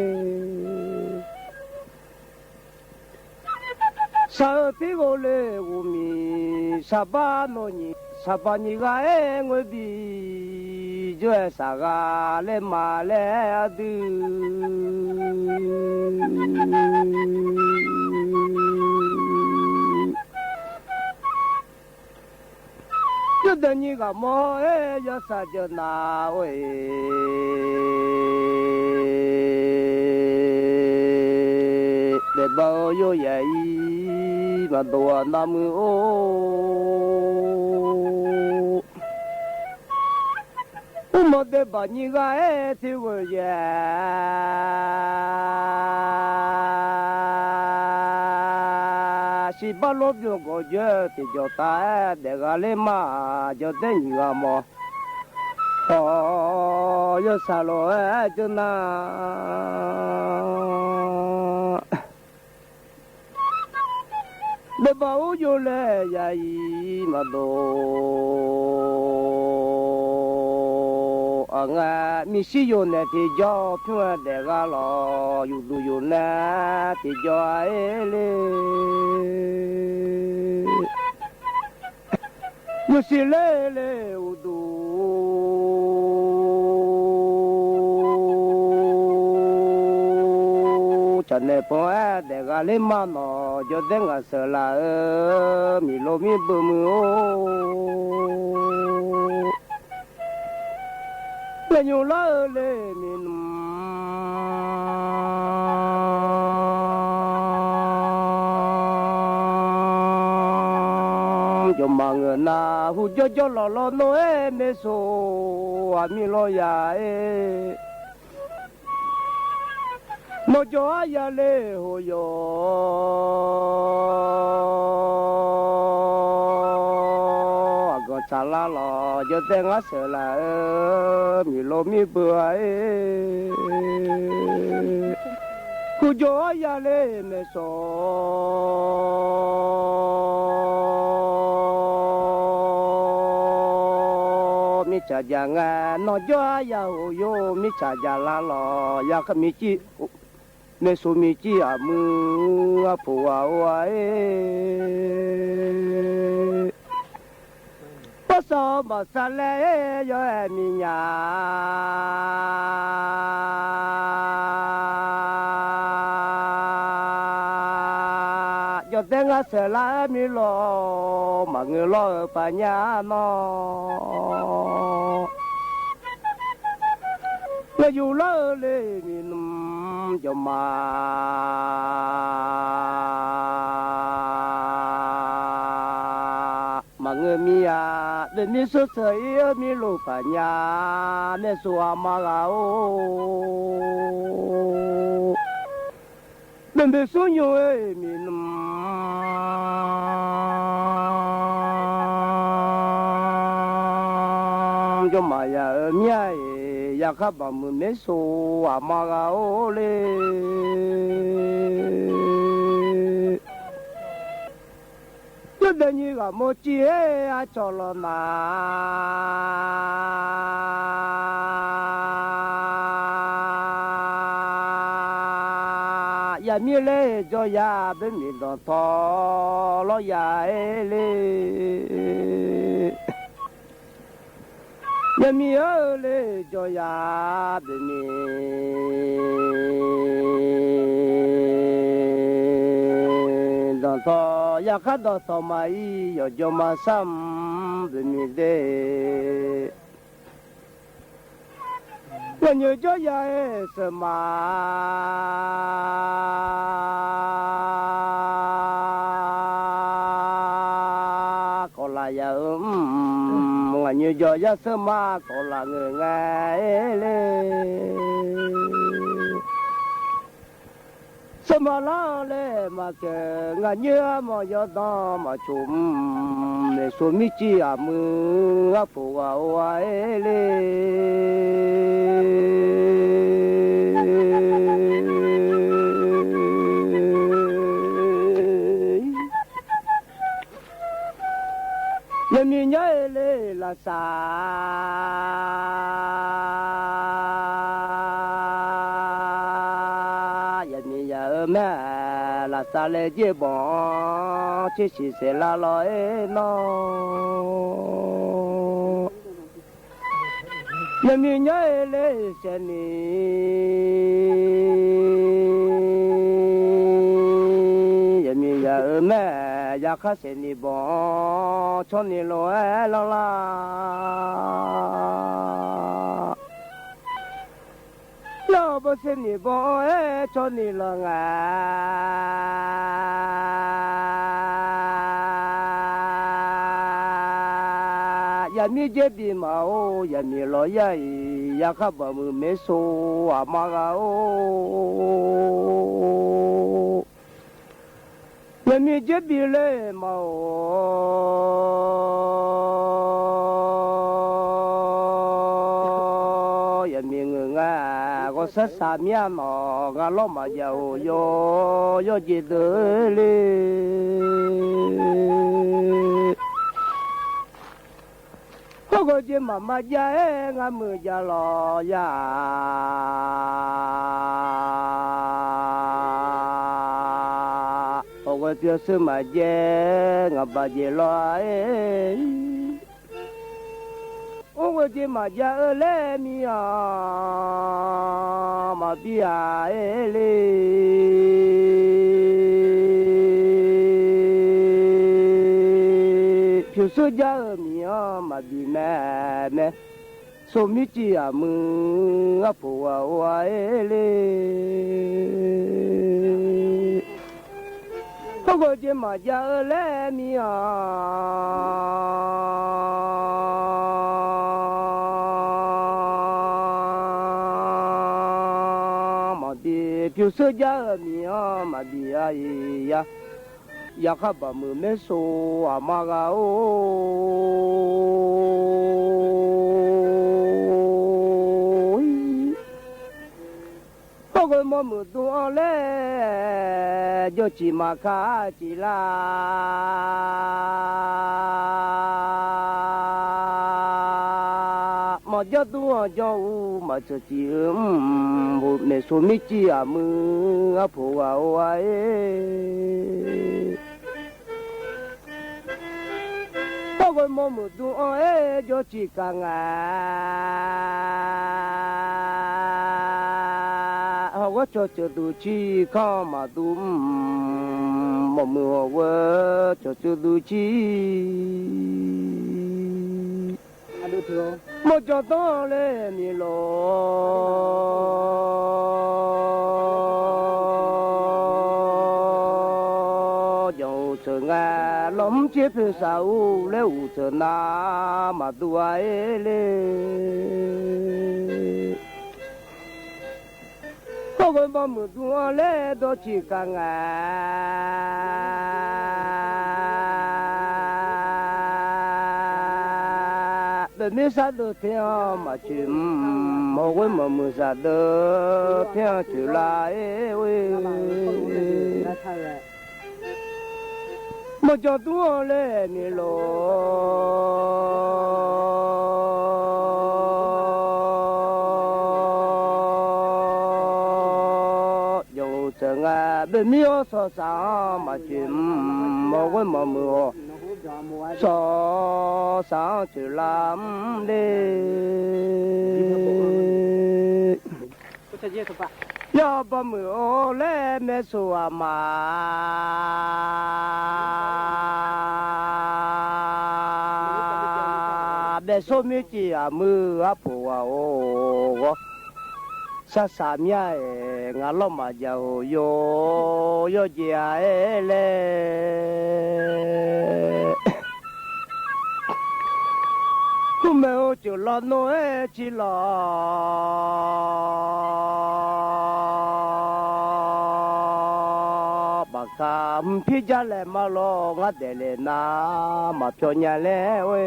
sa ti go le go mi sa ba no ni sa ba ni ga e ngwe bi jo sa ga le ma le du yo de ni ga mo e yo sa jo na we de bao yo ya yi ma do na mu o mo de ba ni ga e ti wo ya si ba lo byo go je ti jo ta de ga le ma jo de ni ga mo yo sa lo e jo na de ba o yo le ya yi ma do nga mi si yo ne ti jo pyo de ga lo yu lu yo na ti jo e le yo si le u du cha ne po de ga le ma no jo de nga se la mi lo mi bu mu o le nyu la le mi jo mang na hu jo lo no e me so a mi lo ya e mo jo ya le ho yo sa la lo yo tenga se la mi lo mi bua ku yo ya le me so mi cha jangan no yo ya yo mi cha jala lo ya ka mi chi me so mi chi amu apu wa so ma sa le yo e mi nya yo tenga se la mi lo ma nge lo pa nya no le yu lo le mi num yo ma nge mi ya de mi so se mi lo pa nya me so ma ga o de me so yo e mi num yo ma ya mi ya ka ba mu me so ma ga o le de ni ga mo chi e a cho lo na ya mi le jo ya be mi do to lo ya e le ya mi o le jo ya be mi do to ya ka do to mai yo jo ma sam be mi de when you jo ya e se ma ko la ya when you jo ya se ma ko la nge nga e le mà lo lệ mà kể ngà nhớ mà gió đó mà chùm để xuống mi chi à mưa à phụ à oai lê nhà mi nhớ lê là xa mẹ là sao lại dễ bỏ chỉ sẽ là lỗi nó nhà mình nhớ lấy xe ni nhà mình nhớ mẹ nhà khác xe ni bỏ cho ni lỗi lo la lo bớt xin ni bỏ cho ni lo ngà ya mi je bi ma o ya mi lo ya ya kha ba mu me so a ma ga o ya mi je bi le ma o ya mi nga có sát sa mía nó ngà lo mà giàu yo gì tới đi có cái gì mà già ngà mưa già lo ya có cái chuyện sự mà già ngà bà già lo ông chỉ mà giờ lên mi à mà bia lên phiêu số giờ mi à mà bị mẹ số mi chỉ à mưa à phụ à oai lên ông chỉ mà giờ lên mi à phiêu sơ gia mi mà đi ya ya khá bà mưa mê số à mà ga o có cái mà mưa tua lẽ cho chỉ mà khá chỉ là mà cho tua cho u mà cho chỉ một mẹ số mi chi à mưa à phụ à oai có cái mà mưa tua cho chỉ cả ngà họ có cho tu chi có mà tu mà mưa vỡ cho tu chi một chỗ to lên mi lo dầu chờ ngà lắm chế phía sau lêu chờ na mà đuổi lên có cái bao mưa đuổi lên đó chỉ cả ngà mi sa đơ theo mà chìm một cái mà mưa sa đơ theo chữ lại một chỗ tua lên mi lo dầu chẳng à bên mi ở so sa mà chìm một cái mà mưa so sao chữ làm đi ya ba mưa lẽ mẹ xua mà bé số mi chỉ à mưa à phụ à ô sa sa mía ngà lo mà giàu yo gì à lẽ mẹ ô chịu lo nói chỉ lo จาเลมาลองะเดเลนามาเพียวญาเลเว้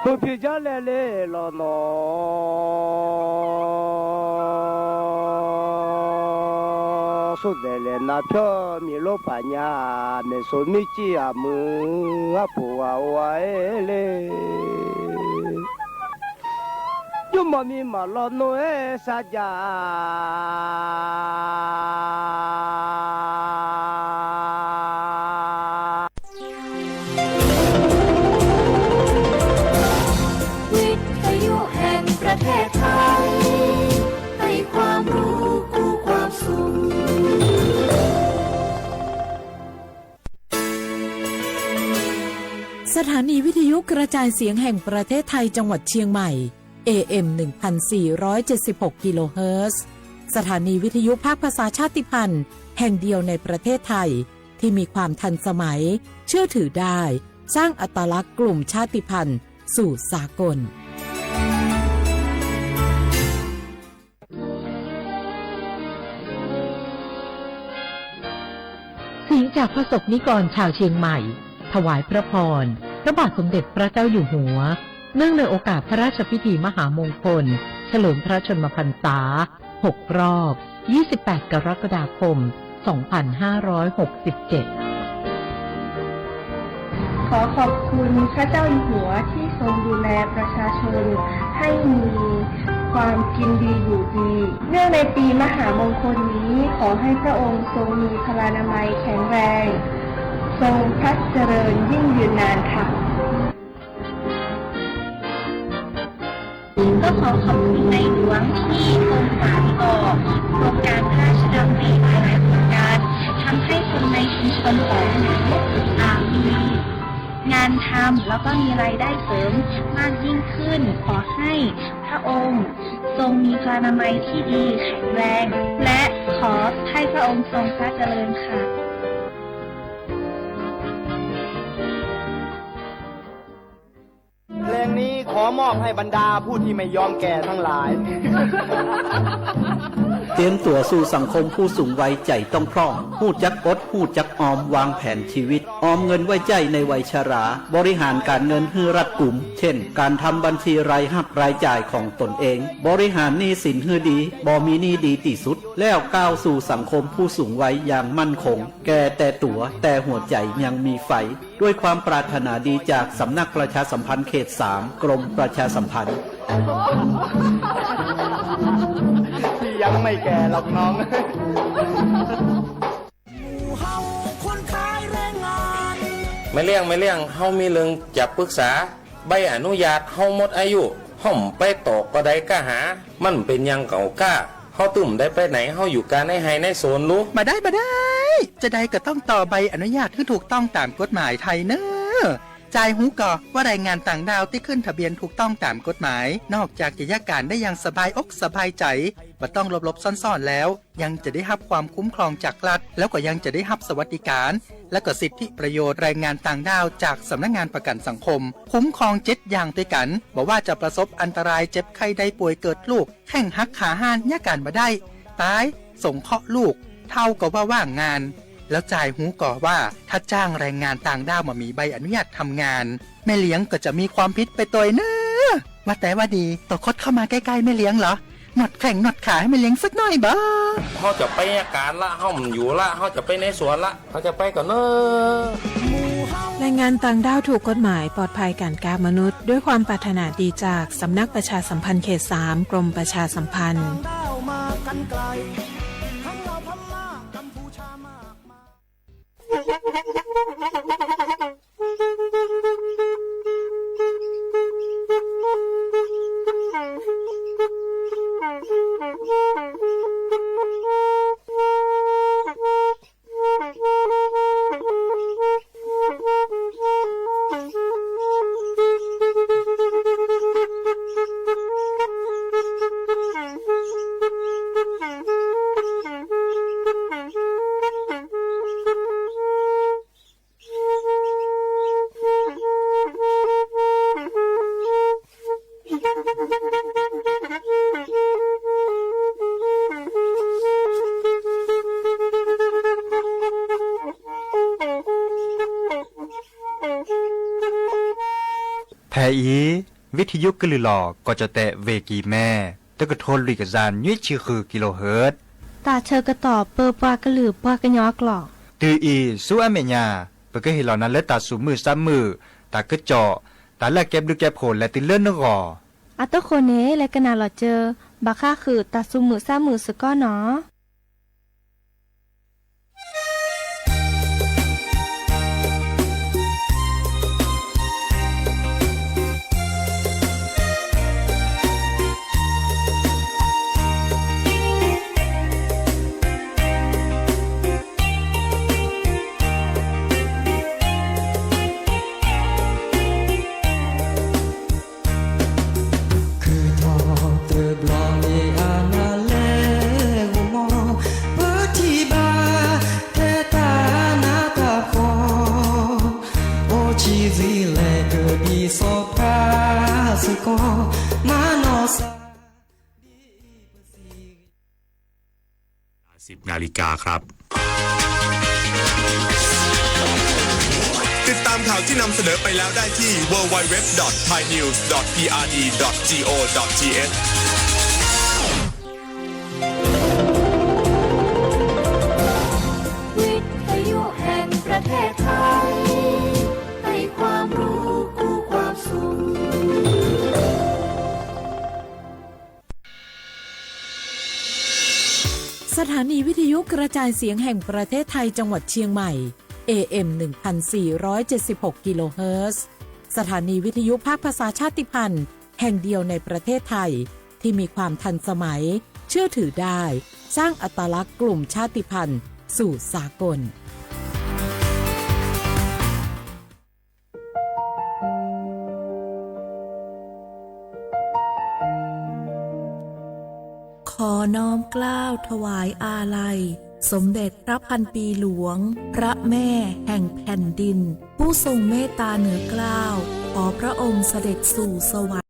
ผู้พี่จาเลเลลอนอสุดเดเลนาเพียวมีโลปัญญาเมโซมิจิอามือผัวไว้เลยุมมีมาลอนโนเอซาจาวิทยุแห่งประเทศไทยให้ความรู้คู่ความสุขสถานีวิทยุกระจายเสียงแห่งประเทศไทยจังหวัดเชียงใหม่ AM 1476 กิโลเฮิรตซ์สถานีวิทยุภาคภาษาชาติพันธุ์แห่งเดียวในประเทศไทยที่มีความทันสมัยเชื่อถือได้สร้างอัตลักษณ์กลุ่มชาติพันธุ์สู่สากลเสียงจากพระสงฆ์นิกรชาวเชียงใหม่ถวายพระพรพระบาทสมเด็จพระเจ้าอยู่หัวเนื่องในโอกาสพระราชพิธีมหามงคลเฉลิมพระชนมพรรษา6 รอบ 28 กรกฎาคม 2567 ขอขอบคุณพระเจ้าอยู่หัวที่ทรงดูแลประชาชนให้มีความกินดีอยู่ดีเนื่องในปีมหามงคลนี้ขอให้พระองค์ทรงมีพลานามัยแข็งแรงทรงพระเจริญยิ่งยืนนานค่ะก็ขอขอบคุณในหลวงที่ทรงสานต่อโครงการพระราชดำริหลายๆโครงการทำให้คนในชุมชนของหนูมีงานทำแล้วก็มีรายได้เสริมมากยิ่งขึ้นขอให้พระองค์ทรงมีพลานามัยที่ดีแข็งแรงและขอให้พระองค์ทรงพระเจริญค่ะเพลงนี้ขอมอบให้บรรดาผู้ที่ไม่ยอมแก่ทั้งหลาย เตรียมตัวสู่สังคมผู้สูงวัยใจต้องพร้อมหู้จักอดหู้จักออมวางแผนชีวิตออมเงินไว้ใจในวัยชราบริหารการเงินให้รัดกุมเช่นการทำบัญชีรายรับรายจ่ายของตนเองบริหารหนี้สินให้ดีบ่มีหนี้ดีที่สุดแล้วก้าวสู่สังคมผู้สูงวัยอย่างมั่นคงแก่แต่ตัวแต่หัวใจยังมีไฟด้วยความปรารถนาดีจากสำนักประชาสัมพันธ์เขต 3 กรมประชาสัมพันธ์ที่ยังไม่แก่หรอกน้องไม่เลี่ยงเฮามีเรื่องจะปรึกษาใบอนุญาตเฮาหมดอายุห่อมไปตอกก็ได้ก็หามันเป็นยังเก่าก้าเฮาตุ่มได้ไปไหนเฮาอยู่การในไฮในโซนรู้มาได้จะได้ก็ต้องต่อใบอนุญาตที่ถูกต้องตามกฎหมายไทยเนอะจ่ายหูก่อว่าแรงงานต่างดาวที่ขึ้นทะเบียนถูกต้องตามกฎหมายนอกจากจะยากการได้อย่างสบายอกสบายใจบ่ต้องลบซ่อนๆแล้วยังจะได้รับความคุ้มครองจากรัฐแล้วก็ยังจะได้รับสวัสดิการและก็สิทธิประโยชน์แรงงานต่างดาวจากสำนักงานประกันสังคมคุ้มครอง7อย่างด้วยกันบอกว่าจะประสบอันตรายเจ็บไข้ได้ป่วยเกิดลูกแข้งหักขาห้านยากการมาได้ตายส่งเคราะห์ลูกเท่ากับว่าว่างงานแล้วจ่ายหูก่อว่าถ้าจ้างแรงงานต่างด้าวมามีใบอนุญาตทำงานแม่เลี้ยงก็จะมีความผิดไปตัวเนอะว่าแต่ว่าดีต่อคดเข้ามาใกล้ๆแม่เลี้ยงเหรอหนอดแข่งหนอดขาให้แม่เลี้ยงสักหน่อยบ้าเขาจะไปการละเขาอยู่ละเขาจะไปในสวนละเขาจะไปก่อนเนอะแรงงานต่างด้าวถูกกฎหมายปลอดภัยการค้ามนุษย์ด้วยความปรารถนาดีจากสำนักประชาสัมพันธ์เขต 3 กรมประชาสัมพันธ์ อีวิทยุกลือหลอกก็จะแตะเวกีแม่ตะกะโทนลุยกะจานยุ้ยชื่อคือกิโลเฮิรตซ์ตาเชอกระตอบเปอปากระหลือปากระยอกหลอกตืออีสู้อเมญาเปก็เห็นเหล่านั้นและตาสูมือซ้ำมือตากระเจาะตาละแก็บดูแก็บโผลและติเลื่อนนกออัตโคเนและกะนาหลอเจอบาค่าคือตาสูมือซ้ำมือสก้อเนาะ10 นาฬิกาครับติดตามข่าวที่นำเสนอไปแล้วได้ที่ www.thainews.prd.go.th วิทยุแห่งประเทศไทยให้ความรู้คู่ความสุขสถานีวิทยุกระจายเสียงแห่งประเทศไทยจังหวัดเชียงใหม่ AM 1476 กิโลเฮิรตซ์สถานีวิทยุภาคภาษาชาติพันธุ์แห่งเดียวในประเทศไทยที่มีความทันสมัยเชื่อถือได้สร้างอัตลักษณ์กลุ่มชาติพันธุ์สู่สากลขอน้อมเกล้าถวายอาลัยสมเด็จพระพันปีหลวงพระแม่แห่งแผ่นดินผู้ทรงเมตตาเหนือเกล้าขอพระองค์เสด็จสู่สวรรค์